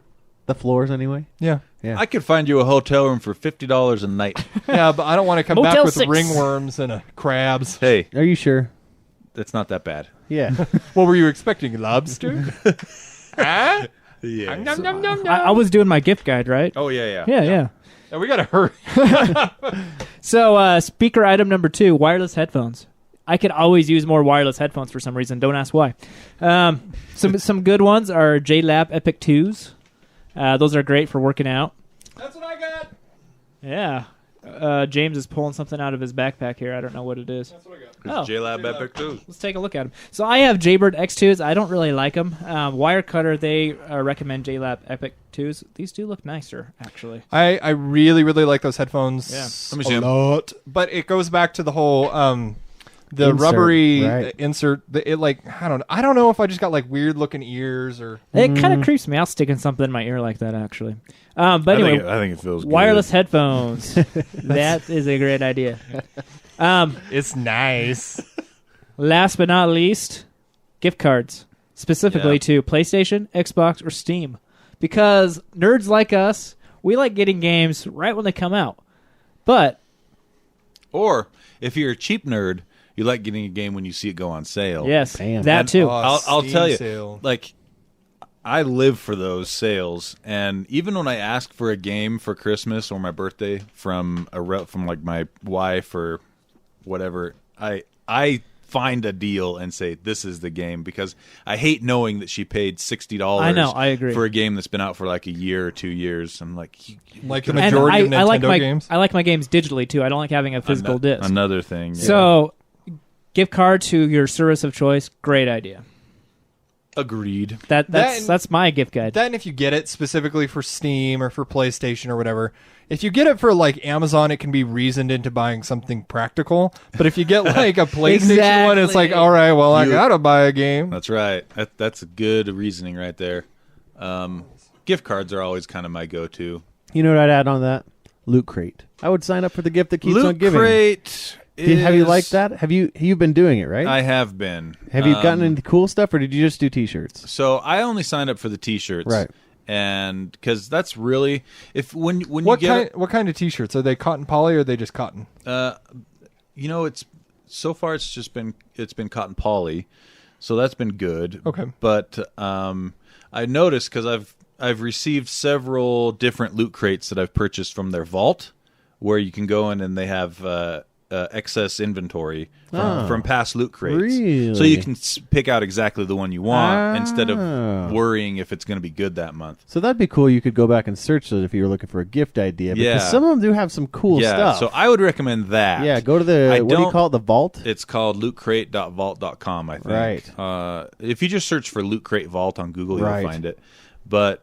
The floors, anyway. Yeah. Yeah. I could find you a hotel room for $50 a night. Yeah, but I don't want to come Motel back with 6. ringworms and crabs. Hey, Are you sure? that's not that bad. Yeah. What were you expecting? Lobster? Huh? Yeah. Nom, nom, nom, nom. I was doing my gift guide, right? Oh yeah. Yeah. Yeah, we gotta hurry. So, speaker item number 2, wireless headphones. I could always use more wireless headphones for some reason. Don't ask why. Some good ones are JLab Epic 2s. Those are great for working out. That's what I got. Yeah. James is pulling something out of his backpack here. I don't know what it is. That's what I got. Oh, JLab Epic 2. let's take a look at them. So I have Jaybird X2s. I don't really like them. Wirecutter, they recommend JLab Epic 2s. These do look nicer, actually. I really, really like those headphones. Yeah. Let me see a 'em. lot. But it goes back to the whole the Insert, rubbery right. insert. It like I don't know if I just got like weird looking ears or. It kind of creeps me out sticking something in my ear like that, actually. But anyway, I think it feels good. wireless headphones. That is a great idea. It's nice. Last but not least, gift cards, specifically Yeah. to PlayStation, Xbox, or Steam. Because nerds like us, we like getting games right when they come out. But Or if you're a cheap nerd, you like getting a game when you see it go on sale. yes, Bam. that And too. I'll Steam tell you, sale. like, I live for those sales, and even when I ask for a game for Christmas or my birthday from from like my wife or whatever, I find a deal and say this is the game, because I hate knowing that she paid $60. I know, I agree. for a game that's been out for like a year or 2 years. I'm like, Like the And majority of Nintendo I like my games. I like my games digitally too. I don't like having a physical disc. Another thing. Yeah. So, gift card to your service of choice, great idea. Agreed. That's my gift guide. Then if you get it specifically for Steam or for PlayStation or whatever, if you get it for like Amazon, it can be reasoned into buying something practical. But if you get like a PlayStation one, it's like, Exactly. all right, well, I You- gotta buy a game. That's right. That's a good reasoning right there. Gift cards are always kind of my go-to. You know what I'd add on that? Loot Crate. I would sign up for the gift that keeps on Loot giving. Crate. Have you is- liked that? You've been doing it, right? I have been. Have you gotten into cool stuff, or did you just do T-shirts? So I only signed up for the T-shirts, Right. And because that's really when you What get kind of T-shirts are they? Cotton poly or are they just cotton? it's so far it's been cotton poly, so that's been good. Okay. But I noticed because I've received several different loot crates that I've purchased from their vault, where you can go in and they have excess inventory from past loot crates. Really? So you can pick out exactly the one you want instead Oh. of worrying if it's going to be good that month. So that'd be cool. You could go back and search those if you were looking for a gift idea. Because Yeah. some of them do have some cool Yeah, stuff. so I would recommend that. yeah, go to the, I what do you don't- call it, the vault? It's called lootcrate.vault.com, I think. Right. If you just search for Loot Crate Vault on Google, Right. you'll find it. But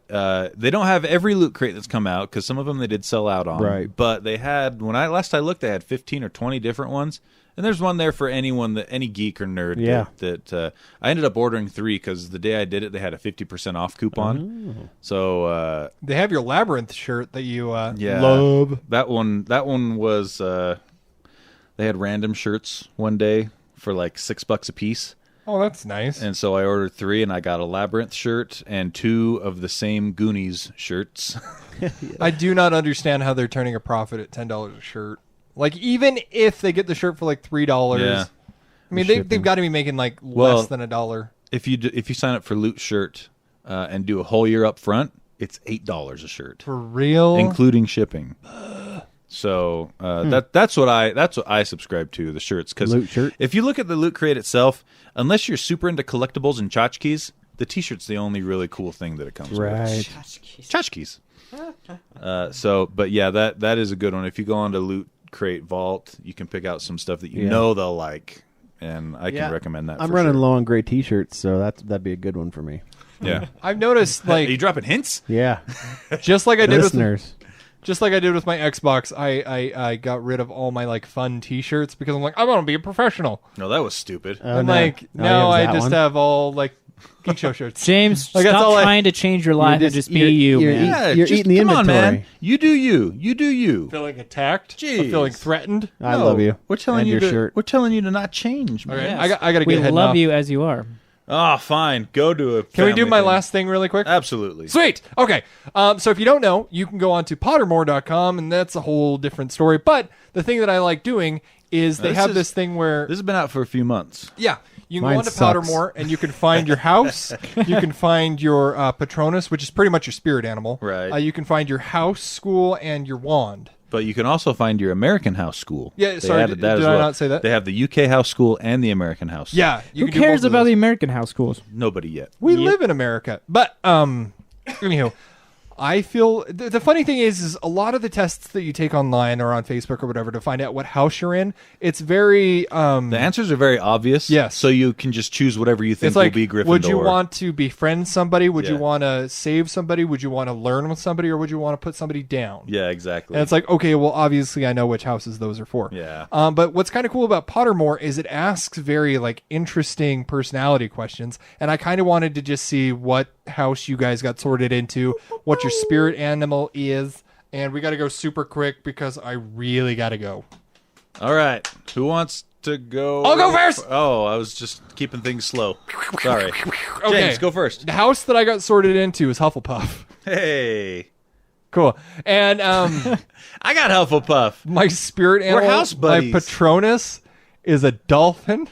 they don't have every loot crate that's come out, because some of them they did sell out on. Right. But they had, when I last I looked, they had 15 or 20 different ones. And there's one there for anyone, any geek or nerd. Yeah. That I ended up ordering 3 because the day I did it, they had a 50% off coupon. Oh. So They have your Labyrinth shirt that you yeah, love. That one was they had random shirts one day for like $6 a piece. Oh, that's nice. And so I ordered 3, and I got a Labyrinth shirt and 2 of the same Goonies shirts. I do not understand how they're turning a profit at $10 a shirt. Like, even if they get the shirt for like $3, Yeah. I mean, The they've shipping. got to be making like Well, less than $1. If you sign up for Loot Shirt and do a whole year up front, it's $8 a shirt, For real? including shipping. So that's what I subscribe to, the shirts. Because Loot Shirt? if you look at the Loot Crate itself, unless you're super into collectibles and tchotchkes, the T-shirt's the only really cool thing that it comes with. Right. Tchotchkes. But yeah, that is a good one. If you go on to Loot Crate Vault, you can pick out some stuff that you Yeah. know they'll like, and I Yeah. can recommend that. I'm for running sure. low on gray T-shirts, so that'd be a good one for me. Yeah. I've noticed, Are you like, dropping hints? Yeah. just like I did with Listeners. Just like I did with my Xbox, I got rid of all my like fun T-shirts because I'm like, I want to be a professional. No, that was stupid. Oh, I'm no. like, Oh, no, you I have that just one? have all like Geek Show shirts. James, Like, that's stop all I- trying to change your life and just be you're- you, you're man. Yeah, You're just, eating the come on, inventory. man. You do you. You do you. Feeling attacked, Jeez. feeling threatened. I No, love you. We're telling And you your to. shirt. We're telling you to not change, man. Okay, Yes. I got to We get heading love off. you as you are. Oh, fine. Go to a. Can we do family my thing. last thing really quick? Absolutely. Sweet. Okay. So if you don't know, you can go on to Pottermore.com, and that's a whole different story. But the thing that I like doing is they This have is- this thing where This has been out for a few months. yeah, you can Mine go on to sucks. Pottermore, and you can find your house. You can find your Patronus, which is pretty much your spirit animal. Right. You can find your house, school, and your wand. But you can also find your American House School. Yeah, They sorry, added that did as I well. not say that? They have the UK House School and the American House. Yeah. You Who can do cares both of about those. the American house schools? Nobody yet. We live in America. But anywho, I feel the funny thing is a lot of the tests that you take online or on Facebook or whatever to find out what house you're in, it's very the answers are very obvious. Yes. So you can just choose whatever you think it's like, will be Gryffindor. would you want to befriend somebody? Would you Yeah. want to save somebody? Would you want to learn with somebody, or would you want to put somebody down? Yeah, exactly. And it's like, okay, well, obviously I know which houses those are for. Yeah. But what's kind of cool about Pottermore is it asks very like interesting personality questions, and I kind of wanted to just see what house you guys got sorted into, what your spirit animal is, and we got to go super quick because I really got to go. All right. Who wants to go? I'll go first! Oh, I was just keeping things slow. Sorry. Okay. James, go first. The house that I got sorted into is Hufflepuff. Hey. Cool. And I got Hufflepuff. my spirit animal, house buddies. my Patronus, is a dolphin.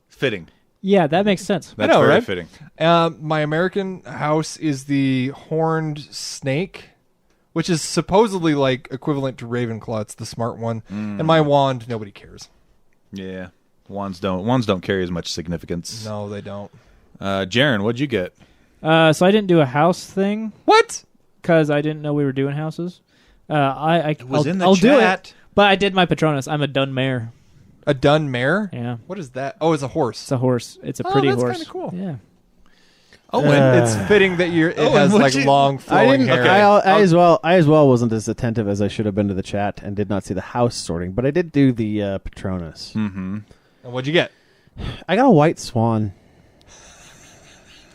Fitting. Yeah, that makes sense. That's know, very right? fitting. My American house is the horned snake, which is supposedly like equivalent to Ravenclaw. It's the smart one. And my wand, nobody cares. Yeah. Wands don't carry as much significance. No, they don't. Jaren, what'd you get? So I didn't do a house thing What? because I didn't know we were doing houses. It was in the I'll do chat. it, but I did my Patronus. I'm a dun mare. A dun mare? Yeah, What is that? Oh, it's a horse. it's a horse. It's a pretty that's horse. kinda cool. Yeah. Oh, It's fitting that it has what'd like you- long I flowing didn't. hair. I as well wasn't as attentive as I should have been to the chat and did not see the house sorting, but I did do the Patronus. mm-hmm. And what'd you get? I got a white swan.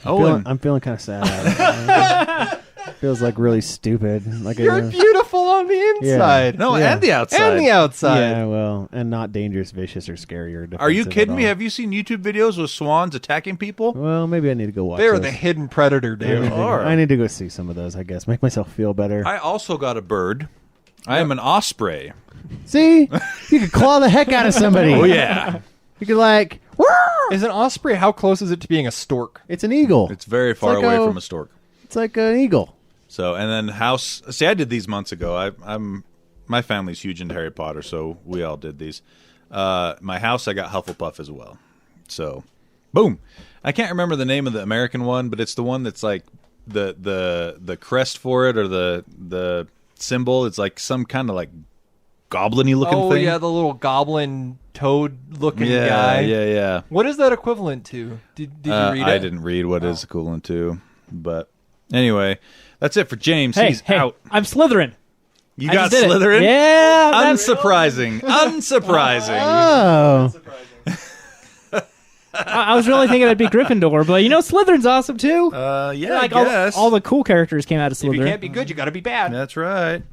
Oh, and I'm feeling kind of sad. About it. Feels like really stupid. Like You're beautiful on the inside. no, Yeah. and the outside. And the outside. Yeah, well, and not dangerous, vicious, or scary or defensive. Are you kidding at me? all. Have you seen YouTube videos with swans attacking people? Well, maybe I need to go watch. They're those. the hidden predator, I need, dude. to, are. I need to go see some of those. I guess make myself feel better. I also got a bird. I am an osprey. See, you could claw the heck out of somebody. Oh yeah, You could like. Is an osprey, how close is it to being a stork? It's an eagle. it's very far like away a- from a stork. It's like an eagle. So, and then house. See, I did these months ago. My family's huge into Harry Potter, so we all did these. My house, I got Hufflepuff as well. So, boom. I can't remember the name of the American one, but it's the one that's like the crest for it or the symbol. It's like some kind of like goblin-y looking thing. yeah, the little goblin toad looking yeah, guy. yeah. What is that equivalent to? Did you read it? I didn't read what it's equivalent to, but anyway, that's it for James. Hey, He's hey, out. I'm Slytherin. You I got just did it. Slytherin? Yeah. that's- Unsurprising. Unsurprising. Oh, I was really thinking I'd be Gryffindor, but Slytherin's awesome too. Yeah, Like I guess. all the cool characters came out of If you Slytherin. can't be good, you got to be bad. That's right.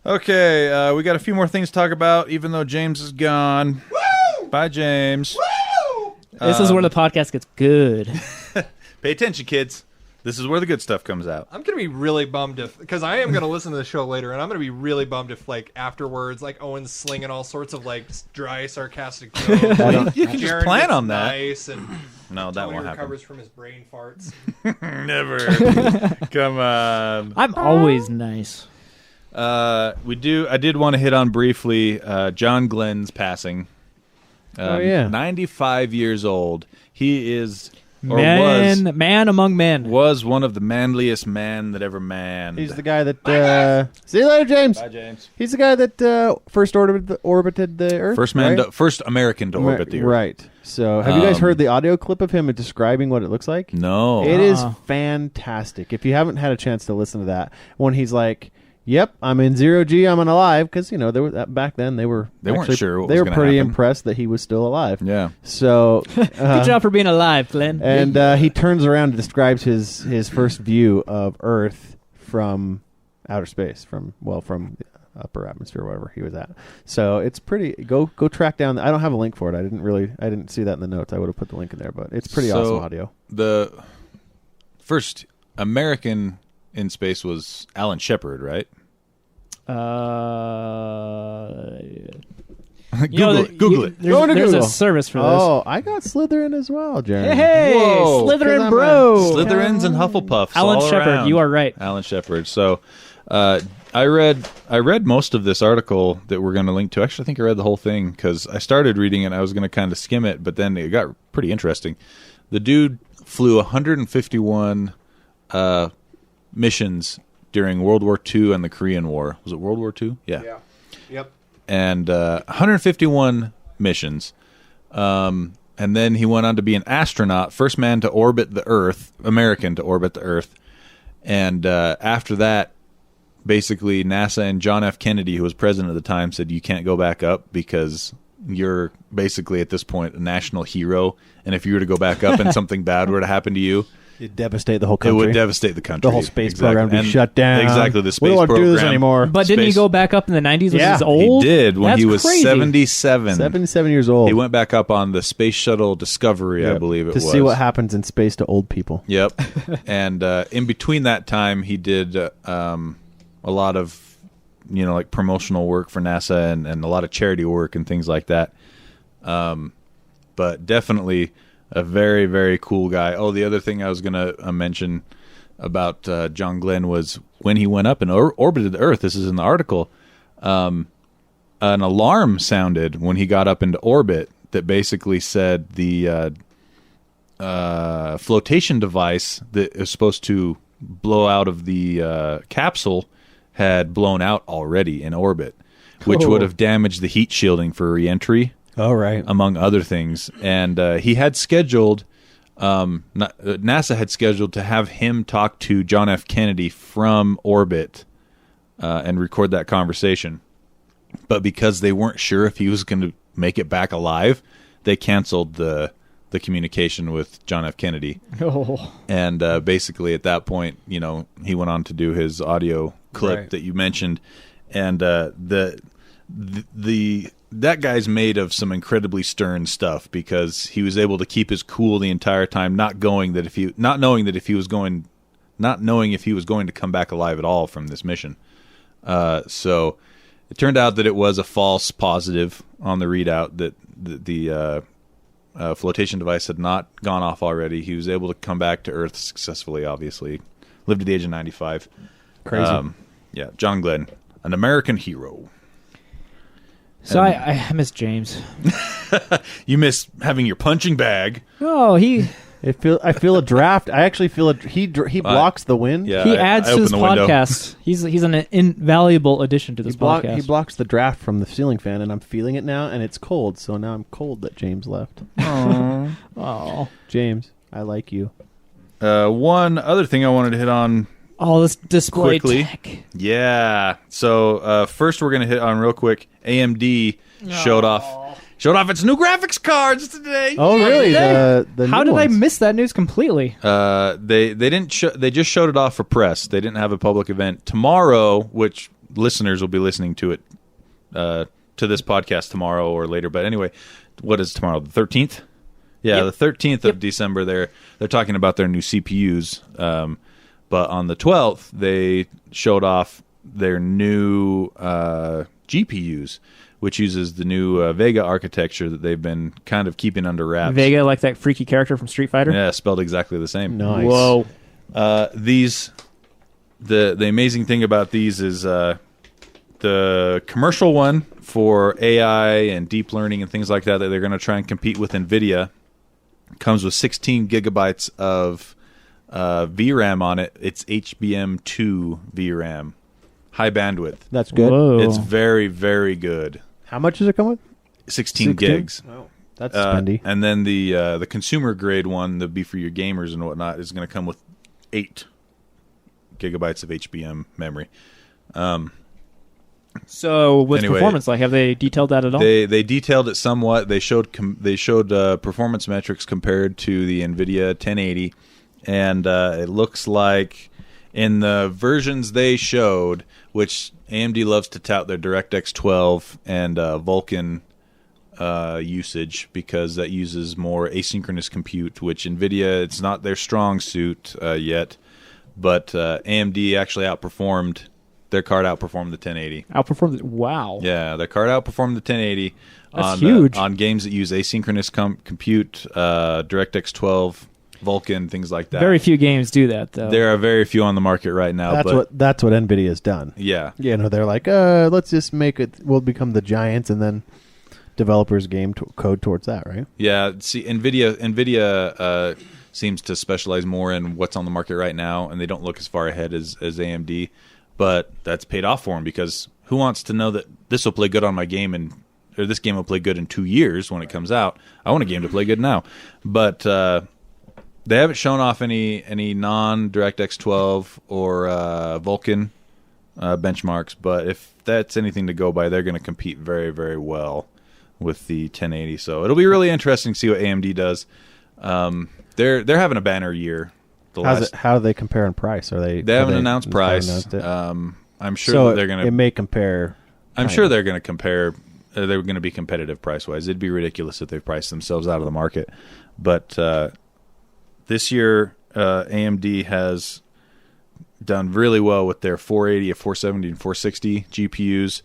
Okay, we got a few more things to talk about, even though James is gone. Woo! Bye, James. Woo! This is where the podcast gets good. Pay attention, kids. This is where the good stuff comes out. I'm gonna be really bummed because I am gonna listen to the show later, and I'm gonna be really bummed if like afterwards, like Owen's slinging all sorts of like dry, sarcastic jokes. You can just Jaren plan gets on that. nice, and No, that Tony won't happen. recovers from his brain farts. Never. Come on. I'm always nice. I did want to hit on briefly John Glenn's passing. Oh, yeah. 95 years old. He is Man among men. was one of the manliest man that ever manned. he's the guy that. See you later, James. Bye, James. He's the guy that first orbited the Earth. First man, right? first American to orbit the Earth. Right. So, have you guys heard the audio clip of him describing what it looks like? No. It is fantastic. If you haven't had a chance to listen to that, when he's like, "Yep, I'm in 0G. I'm unalive," because there was back then they weren't sure what they was were gonna pretty happen. impressed that he was still alive. Yeah. So Good job for being alive, Glenn. and he turns around and describes his first view of Earth from outer space, from the upper atmosphere, wherever he was at. So it's pretty. Go track down. I don't have a link for it. I didn't see that in the notes. I would have put the link in there, but it's pretty awesome audio. The first American in space was Alan Shepard, right? Google it. Go to There's a Google. service for this. Oh, I got Slytherin as well, Jared. Hey, Whoa. 'Cause I'm Slytherin a bro. Slytherins and Hufflepuffs. Alan all Shepard, around. you are right. Alan Shepard. So, I read most of this article that we're going to link to. Actually, I think I read the whole thing because I started reading it. I was going to kind of skim it, but then it got pretty interesting. The dude flew 151 missions during World War II and the Korean War. Was it World War II? Yeah. Yep. And 151 missions. And then he went on to be an astronaut, first man to orbit the Earth, American to orbit the Earth. And after that, basically NASA and John F. Kennedy, who was president at the time, said you can't go back up because you're basically at this point a national hero. And if you were to go back up and something bad were to happen to you, It'd devastate the whole country. it would devastate the country. The whole space program would be And shut down. Exactly, the space We don't want to program. do this anymore. But didn't he Space- go back up in the 90s? Was Yeah, he old? He did when That's he was crazy. 77. 77 years old. He went back up on the Space Shuttle Discovery, I Yep. believe it to was. see what happens in space to old people. Yep. And in between that time, he did a lot of, like promotional work for NASA and a lot of charity work and things like that. But definitely a very, very cool guy. Oh, the other thing I was going to mention about John Glenn was when he went up and orbited the Earth, this is in the article, an alarm sounded when he got up into orbit that basically said the flotation device that is supposed to blow out of the capsule had blown out already in orbit, which Cool. would have damaged the heat shielding for re-entry, Oh, right. among other things. And he had scheduled, NASA had scheduled to have him talk to John F. Kennedy from orbit and record that conversation. But because they weren't sure if he was going to make it back alive, they canceled the communication with John F. Kennedy. Oh. And basically at that point, he went on to do his audio clip Right. that you mentioned. And that guy's made of some incredibly stern stuff because he was able to keep his cool the entire time, not knowing if he was going to come back alive at all from this mission. So it turned out that it was a false positive on the readout, that the flotation device had not gone off already. He was able to come back to Earth successfully, obviously. Lived to the age of 95. Crazy. Yeah, John Glenn, an American hero. So I miss James. You miss having your punching bag. Oh, he I feel a draft. I actually feel he blocks the wind. Yeah, he I adds to opened this the window. podcast. He's an invaluable addition to this He podcast. blocks the draft from the ceiling fan, and I'm feeling it now, and it's cold. So now I'm cold that James left. Oh, James, I like you. One other thing I wanted to hit on. all this display Quickly. tech. Yeah. So first we're going to hit on real quick. AMD showed off its new graphics cards today. Oh, really? The How new did I ones. miss that news completely? They didn't they just showed it off for press. They didn't have a public event. Tomorrow, which listeners will be listening to it to this podcast tomorrow or later, but anyway, what is tomorrow? The 13th? Yeah, Yep. the 13th of December they're talking about their new CPUs. But on the 12th, they showed off their new GPUs, which uses the new Vega architecture that they've been kind of keeping under wraps. Vega, like that freaky character from Street Fighter. Yeah, spelled exactly the same. Nice. Whoa. The amazing thing about these is the commercial one for AI and deep learning and things like that they're going to try and compete with NVIDIA comes with 16 gigabytes of VRAM on it. It's HBM2 VRAM, high bandwidth. That's good. Whoa. It's very, very good. How much does it come with? 16 gigs. Oh, that's spendy. And then the consumer grade one that'd be for your gamers and whatnot is going to come with 8 gigabytes of HBM memory. So what's Anyway, performance like? Have they detailed that at all? They detailed it somewhat. They showed performance metrics compared to the NVIDIA 1080, and it looks like in the versions they showed, which AMD loves to tout their DirectX 12 and Vulkan usage because that uses more asynchronous compute, which NVIDIA, it's not their strong suit yet, but AMD actually outperformed. Their card outperformed the 1080. Outperformed. Wow. Yeah, their card outperformed the 1080 That's huge. on games that use asynchronous compute, DirectX 12, Vulkan, things like that. Very few games do that, though. There are very few on the market right now. That's what NVIDIA's done. Yeah. You know, they're like, let's just make it. We'll become the giants, and then developers code towards that, right? Yeah. See, NVIDIA seems to specialize more in what's on the market right now, and they don't look as far ahead as AMD. But that's paid off for them, because who wants to know that this will play good on my game or this game will play good in 2 years when it comes out? I want a game to play good now. But they haven't shown off any non-DirectX 12 or Vulkan benchmarks, but if that's anything to go by, they're going to compete very, very well with the 1080. So it'll be really interesting to see what AMD does. They're having a banner year. How do they compare in price? They haven't announced price. I'm sure so that they're going to. It may compare. I'm sure they're going to compare. They're going to be competitive price wise. It'd be ridiculous if they priced themselves out of the market. But this year, AMD has done really well with their 480, 470, and 460 GPUs.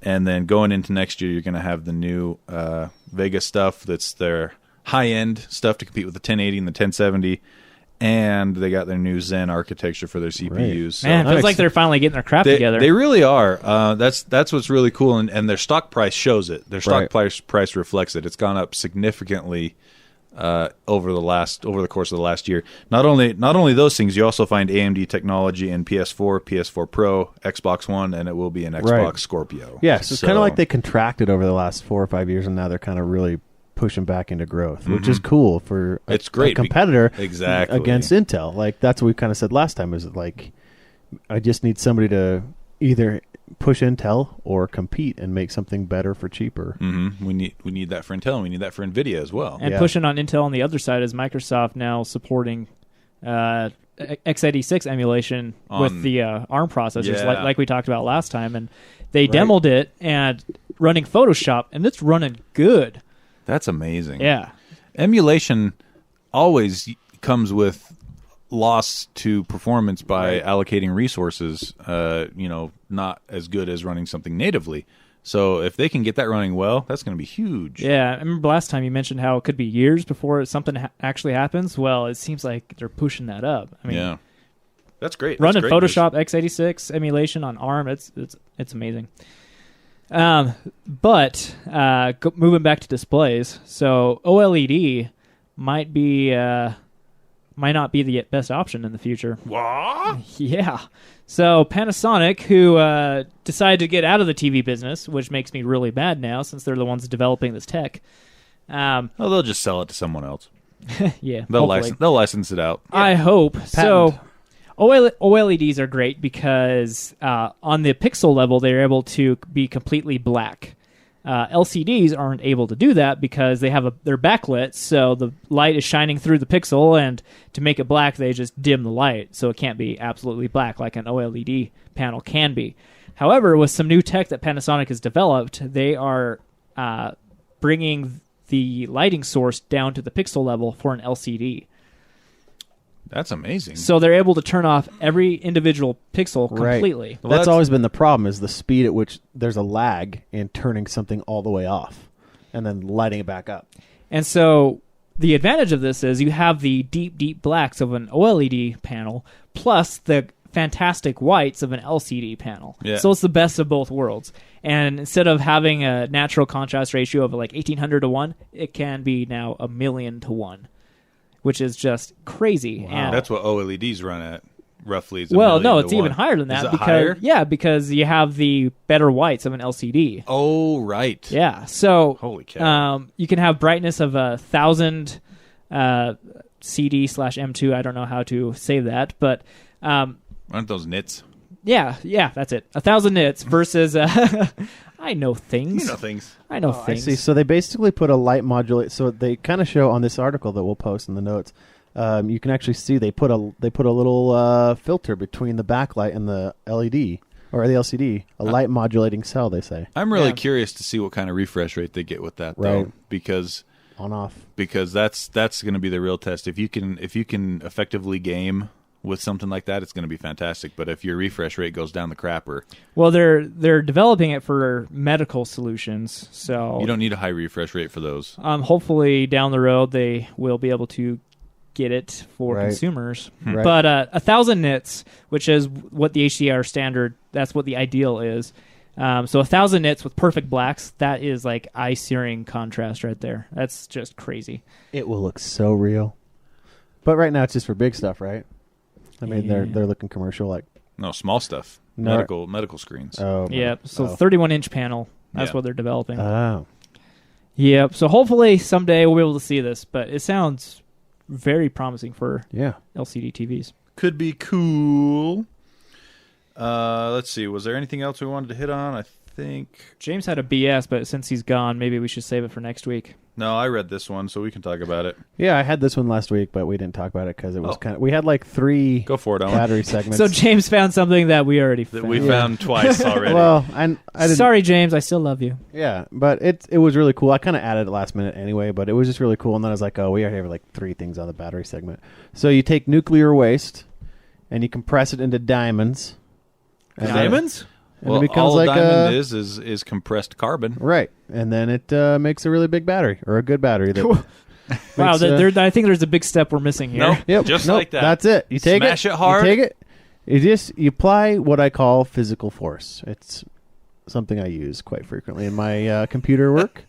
And then going into next year, you're going to have the new Vega stuff. That's their high-end stuff to compete with the 1080 and the 1070. And they got their new Zen architecture for their CPUs. Right. So Man, it feels like they're finally getting their crap together. They really are. That's what's really cool, and their stock price shows it. Their stock price reflects it. It's gone up significantly over the course of the last year. Not only those things, you also find AMD technology in PS4, PS4 Pro, Xbox One, and it will be an Xbox Scorpio. Yeah, so it's kind of like they contracted over the last 4 or 5 years, and now they're kind of really pushing back into growth, which is cool for a competitor against Intel. Like that's what we kind of said last time, is like I just need somebody to either push Intel or compete and make something better for cheaper. Mm-hmm. We need that for Intel, and we need that for NVIDIA as well. And pushing on Intel on the other side is Microsoft now supporting x86 emulation with the ARM processors, like we talked about last time, and they demoed it and running Photoshop, and it's running good. That's amazing. Yeah. Emulation always comes with loss to performance by allocating resources, not as good as running something natively. So if they can get that running well, that's going to be huge. Yeah, I remember last time you mentioned how it could be years before something actually happens. Well, it seems like they're pushing that up. I mean, that's great. Running Photoshop x86 emulation on ARM, it's amazing. But moving back to displays, so OLED might not be the best option in the future. What? Yeah. So Panasonic, who decided to get out of the TV business, which makes me really mad now since they're the ones developing this tech. They'll just sell it to someone else. Yeah, they'll license it out. Yeah. I hope. Patent. So OLEDs are great because on the pixel level, they're able to be completely black. LCDs aren't able to do that because they're backlit, so the light is shining through the pixel, and to make it black, they just dim the light, so it can't be absolutely black like an OLED panel can be. However, with some new tech that Panasonic has developed, they are bringing the lighting source down to the pixel level for an LCD. That's amazing. So they're able to turn off every individual pixel completely. Right. Well, that's always been the problem, is the speed at which there's a lag in turning something all the way off and then lighting it back up. And so the advantage of this is you have the deep, deep blacks of an OLED panel plus the fantastic whites of an LCD panel. Yeah. So it's the best of both worlds. And instead of having a natural contrast ratio of like 1,800 to 1, it can be now 1,000,000 to 1. Which is just crazy. Wow. And that's what OLEDs run at, roughly. No, it's even higher than that. Is it higher? Yeah, because you have the better whites of an LCD. Oh, right. Yeah, so holy cow. You can have brightness of 1,000 CD/M2. I don't know how to say that, but aren't those nits? Yeah, that's it. 1,000 nits versus. I know things. You know things. I know things. I see. So they basically put a light modulate. So they kind of show on this article that we'll post in the notes. You can actually see they put a little filter between the backlight and the LED or the LCD. A light modulating cell, they say. I'm really curious to see what kind of refresh rate they get with that, though, because on off. Because that's going to be the real test. If you can effectively game with something like that, it's going to be fantastic. But if your refresh rate goes down the crapper, well, they're developing it for medical solutions, so you don't need a high refresh rate for those. Hopefully, down the road, they will be able to get it for consumers. Right. But 1,000 nits, which is what the HDR standard, that's what the ideal is. So 1,000 nits with perfect blacks, that is like eye-searing contrast right there. That's just crazy. It will look so real. But right now it's just for big stuff, right? I mean, Yeah. they're looking commercial like. No, small stuff. No. Medical screens. Oh. Yeah, so oh. 31-inch panel. That's Yeah. what they're developing. Oh. Yep. So hopefully someday we'll be able to see this, but it sounds very promising for Yeah. LCD TVs. Could be cool. Let's see. Was there anything else we wanted to hit on? I think... James had a BS, but since he's gone, maybe we should save it for next week. No, I read this one, so we can talk about it. Yeah, I had this one last week, but we didn't talk about it because it was Oh. kind of. We had like 3 Go for it, Owen. battery segments. So James found something that we already That found. we Yeah. found twice already. well, I didn't. Sorry, James. I still love you. Yeah, but it was really cool. I kind of added it last minute anyway, but it was just really cool. And then I was like, oh, we already have like 3 things on the battery segment. So you take nuclear waste and you compress it into diamonds. And then- Diamonds? and well, it becomes all like a diamond a, is compressed carbon. right, and then it makes a really big battery or a good battery. That Wow, makes, I think there's a big step we're missing here. Nope. Yep, Just nope, like that. That's it. You take Smash it it hard. You take it. You apply what I call physical force. It's something I use quite frequently in my computer work.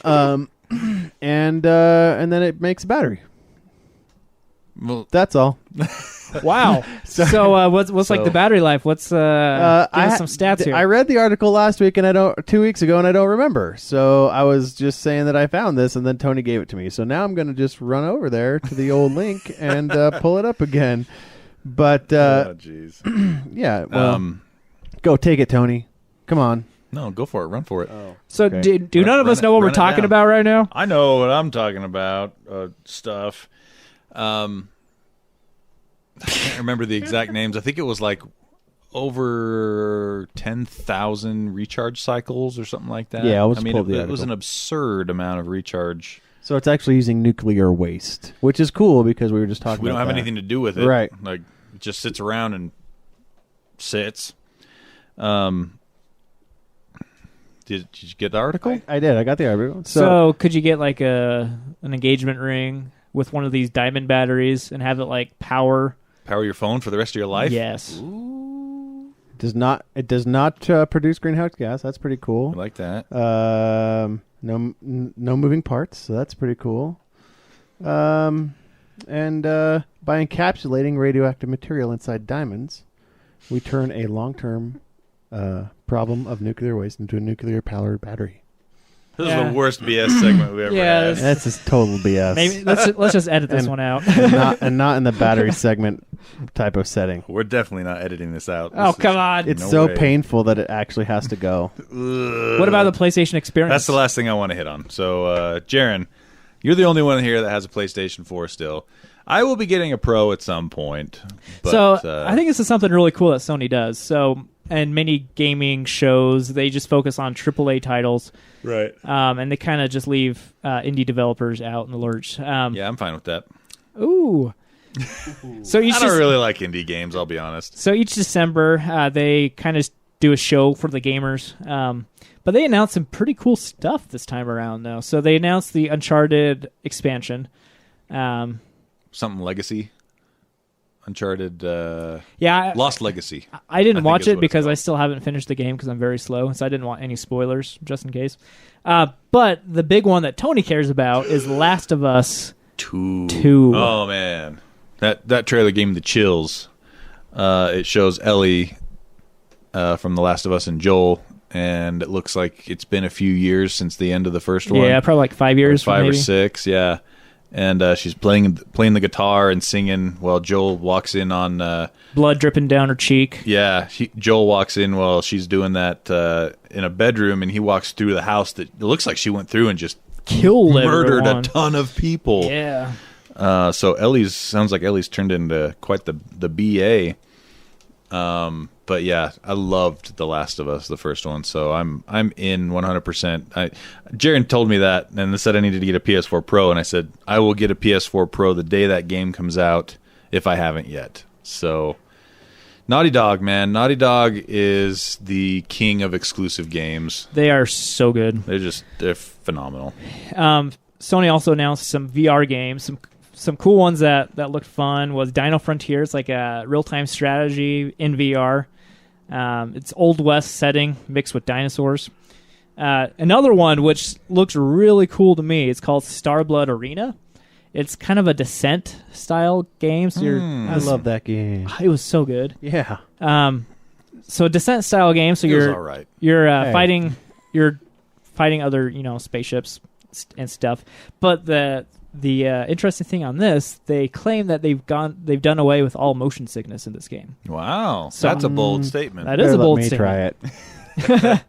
And then it makes a battery. Well, That's all. Wow. So what's like So- the battery life? What's give us some stats here. I read the article last week and 2 weeks ago and I don't remember. So I was just saying that I found this and then Tony gave it to me. So now I'm going to just run over there to the old link and pull it up again. But oh, jeez. yeah, well, go take it, Tony. Come on. No, go for it. Run for it. so okay. do none of us know what we're run it talking down. about right now? I know what I'm talking about. Stuff. I can't remember the exact names. I think it was like over 10,000 recharge cycles or something like that. Yeah, I'll just I mean, pull the it was article. an absurd amount of recharge. So it's actually using nuclear waste, which is cool because we were just talking We about don't have that. anything to do with it. Right. Like, it just sits around and sits. Did you get the article? I did. I got the article. So could you get like an engagement ring with one of these diamond batteries and have it like power? Power your phone for the rest of your life? Yes. it does not produce greenhouse gas. That's pretty I cool. like that. No moving parts, so that's pretty cool. And by encapsulating radioactive material inside diamonds, we turn a long-term problem of nuclear waste into a nuclear-powered battery. This Yeah. is the worst BS segment we ever Yeah, had. That's just total BS. Maybe let's just edit this And- one out. and not in the battery segment type of setting. We're definitely not editing this out. Oh, This come is- on. It's No so way. painful that it actually has to go. What about the PlayStation experience? That's the last thing I want to hit on. So, Jaren, you're the only one here that has a PlayStation 4 still. I will be getting a Pro at some point. But, So I think this is something really cool that Sony does. So, and many gaming shows, they just focus on AAA titles, right. and they kind of just leave indie developers out in the lurch. Yeah, I'm fine with that. Ooh. So I don't really like indie games, I'll be honest. So each December, they kind of do a show for the gamers. But they announced some pretty cool stuff this time around, though. So they announced the Uncharted expansion. Something Legacy. Uncharted. Yeah, Lost Legacy. I didn't I think watch is it what it's because I called. still haven't finished the game because I'm very slow, so I didn't want any spoilers just in case. But the big one that Tony cares about is Last of Us 2. 2. Oh, man. That trailer gave me the chills. It shows Ellie from The Last of Us and Joel, and it looks like it's been a few years since the end of the first one. Yeah, probably like 5 years. Five maybe. or 6, yeah. And she's playing the guitar and singing while Joel walks in on... Blood dripping down her cheek. yeah, Joel walks in while she's doing that in a bedroom, and he walks through the house that it looks like she went through and just Killed murdered everyone. a ton of people. Yeah. So sounds like Ellie's turned into quite the BA. But yeah, I loved The Last of Us, the first one. So I'm in 100%. Jaron told me that and said I needed to get a PS4 Pro, and I said I will get a PS4 Pro the day that game comes out if I haven't yet. So Naughty Dog, man, Naughty Dog is the king of exclusive games. They are so good. They're phenomenal. Sony also announced some VR games. Some cool ones that looked fun was Dino Frontiers, like a real-time strategy in VR. It's Old West setting mixed with dinosaurs. Another one which looks really cool to me, it's called Starblood Arena. It's kind of a Descent style game. So I love that game. it was so good. Yeah. So Descent style game. So It was all right. you're Hey. fighting other spaceships and stuff. But the interesting thing on this, they claim that they've done away with all motion sickness in this game. Wow, So- that's a bold statement. That is a Better bold let me statement. try it.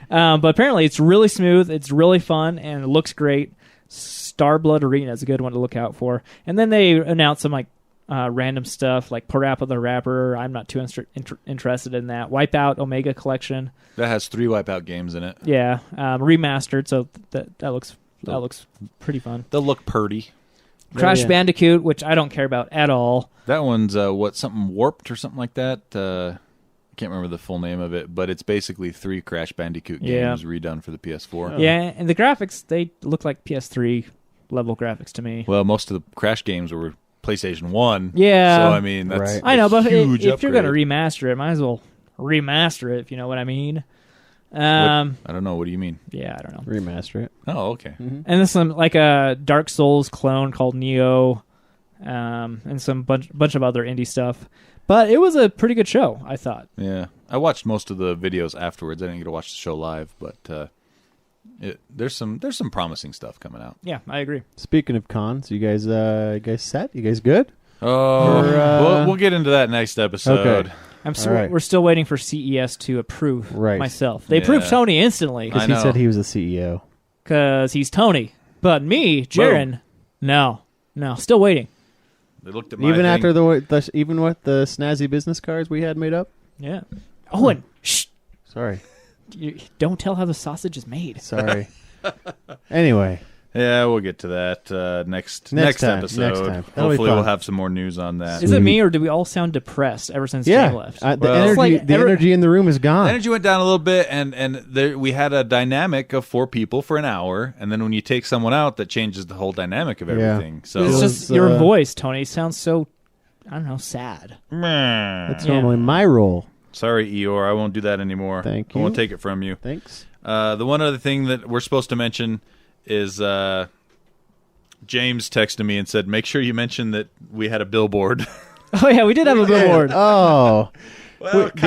But apparently it's really smooth, it's really fun, and it looks great. Starblood Arena is a good one to look out for. And then they announced some random stuff like Parappa the Rapper. I'm not too interested in that. Wipeout Omega Collection. That has 3 Wipeout games in it. Yeah, remastered. So that looks pretty fun. They'll look purty. Crash yeah. Bandicoot, which I don't care about at all. That one's something warped or something like that. I can't remember the full name of it, but it's basically 3 Crash Bandicoot games redone for the PS4. Yeah, and the graphics, they look like PS3 level graphics to me. Well, most of the Crash games were PlayStation 1. Yeah. So, I mean, that's Right. I know, but huge if you're going to upgrade. remaster it, might as well remaster it, if you know what I mean. I don't know. What do you mean? Yeah, I don't know. Remaster it. Oh, okay. And there's some like a Dark Souls clone called Neo, and some bunch of other indie stuff. But it was a pretty good show, I thought. Yeah. I watched most of the videos afterwards. I didn't get to watch the show live, but there's some promising stuff coming out. Yeah, I agree. Speaking of cons, you guys set? You guys good? Oh, we'll get into that next episode. Okay. All right. We're still waiting for CES to approve Right. myself. They Yeah. approved Tony instantly I Because he know. said he was the CEO. because he's Tony. But me, Jaron, no, still waiting. They looked at my Even thing. after even with the snazzy business cards we had made up. Yeah. Oh, and shh, Sorry. don't tell how the sausage is made. Sorry. Anyway, Yeah, we'll get to that next Next time, episode. next time. That'll be Hopefully, we'll fun. have some more news on that. Is it me, or do we all sound depressed ever since Jay yeah, left? the Well- energy, It's like energy in the room is gone. The energy went down a little bit, and there, we had a dynamic of 4 people for an hour, and then when you take someone out, that changes the whole dynamic of Yeah. everything. So It's It just was, your voice, Tony, sounds so, I don't know, sad. That's Yeah. normally my role. sorry, Eeyore, I won't do that anymore. Thank I won't you. take it from you. Thanks. The one other thing that we're supposed to mention is James texted me and said, "Make sure you mention that we had a billboard." Oh yeah, we did have a billboard. Oh. Well, If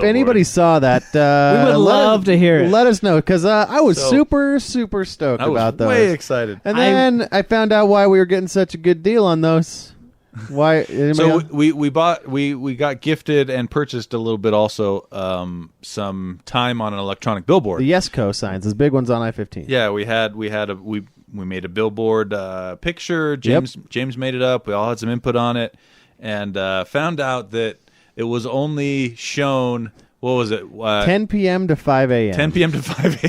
anybody saw that, We would love to hear it. Let us know, because I was So- super stoked I was about those. way excited. And then I found out why we were getting such a good deal on those. Why? So we got gifted and purchased a little bit also some time on an electronic billboard. the Yesco signs, those big ones on I-15. Yeah, we made a billboard picture. James made it up. We all had some input on it, and found out that it was only shown. What was it? 10 p.m. to 5 a.m. 10 p.m. to 5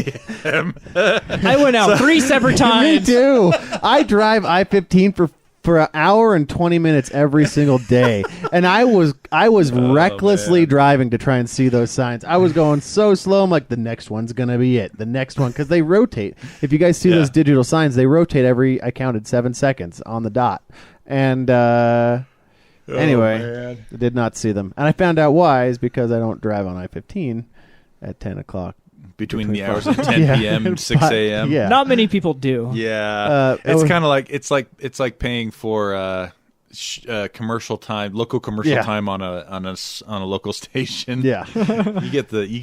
a.m. I went out 3 separate Me times. too. I drive I-15 for an hour and 20 minutes every single day, and I was recklessly man. driving to try and see those signs. I was going so slow. I'm like, the next one's gonna be it. The next one, because they rotate. If you guys see Yeah. those digital signs, they rotate every. I counted 7 seconds on the dot, and anyway, I did not see them, and I found out why is because I don't drive on I-15 at 10 o'clock. Between the hours of 10 Yeah. p.m. and 6 a.m. Yeah. Not many people do. Yeah, it it's was- kind of like it's like paying for commercial time, local commercial Yeah. time on a local station. Yeah, you get what you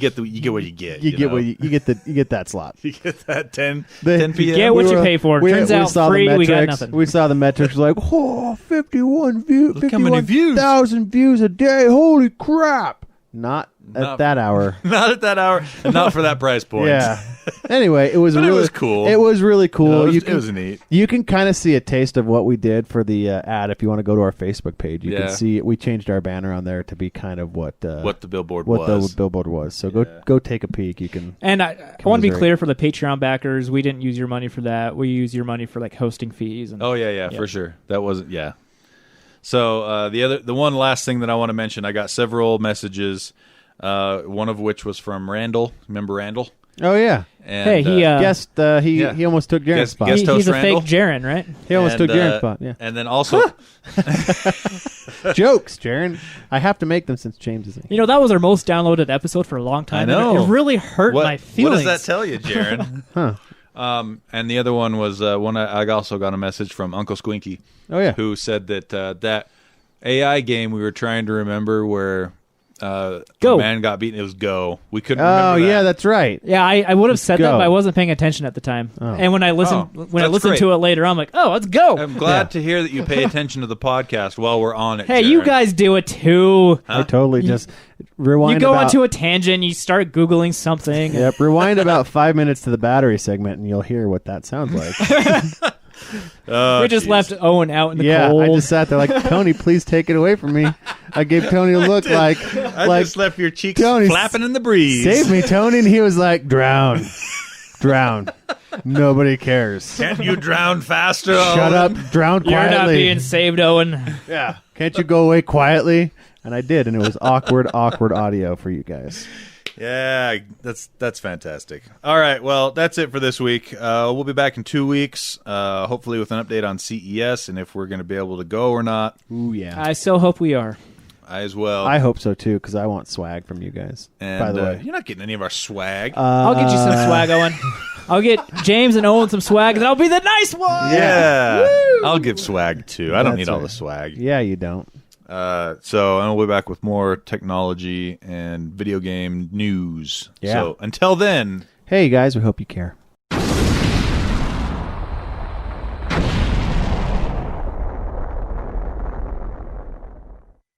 get. you get know? what you get that slot. You get that 10 The- p.m. Get what you pay for. Turns out saw the free, we got metrics. nothing. We saw the metrics like, oh, 51 views, Look how many views. 51,000 views a day. Holy crap. Not at Not- that hour. Not at that hour, and not for that price point. Yeah. Anyway, it was But it really was cool. It was really cool. it was neat. You can kind of see a taste of what we did for the ad if you want to go to our Facebook page. You Yeah. can see we changed our banner on there to be kind of what The billboard what was. the billboard was. So Yeah. go take a peek. You can. And I want to be Commiserate. clear for the Patreon backers, we didn't use your money for that. We use your money for like hosting fees. And Oh yeah, for sure. That wasn't So the one last thing that I want to mention, I got several messages. One of which was from Randall. Remember Randall? Oh yeah. And, Hey, he Guest. yeah. He almost took Jaren's Guest- spot. guest- he's a Randall? fake Jaren, right? He almost took Jaren's spot. Yeah. And then also, Jokes, Jaren. I have to make them since James is in. You know, that was our most downloaded episode for a long time. I know. And it really hurt my what feelings. does that tell you, Jaron? Huh. And the other one was one I also got a message from Uncle Squinky. Oh, yeah. Who said that that AI game we were trying to remember where a man got beaten. It was Go. We couldn't remember that. Oh, yeah, that's right. Yeah, I would have said that, Go. but I wasn't paying attention at the time. Oh. And when I listened that's great. to it later, I'm like, oh, let's go. I'm glad to hear that you pay attention to the podcast while we're on it. Hey, Jared. you guys do it too. I totally just rewind. You go about, onto a tangent, you start Googling something. Yep, rewind about 5 minutes to the battery segment, and you'll hear what that sounds like. We just left Owen out in the cold. I just sat there like, Tony, please take it away from me. I gave Tony a look I like just left your cheeks Tony, flapping in the breeze. save me, Tony. And he was like, drown. Drown. Nobody cares. Can't you drown faster? Shut up. Drown You're quietly. not being saved, Owen. Yeah. Can't you go away quietly? And I did, and it was awkward audio for you guys. Yeah, that's fantastic. All right, well, that's it for this week. We'll be back in 2 weeks, hopefully with an update on CES and if we're going to be able to go or not. Ooh, yeah. I still hope we are. I as well. I hope so, too, because I want swag from you guys, and, by the way. you're not getting any of our swag. I'll get you some swag, Owen. I'll get James and Owen some swag, and I'll be the nice one. Yeah. I'll give swag, too. I don't need all the swag. Yeah, you don't. And we'll be back with more technology and video game news. Yeah. So until then. Hey, guys, we hope you care.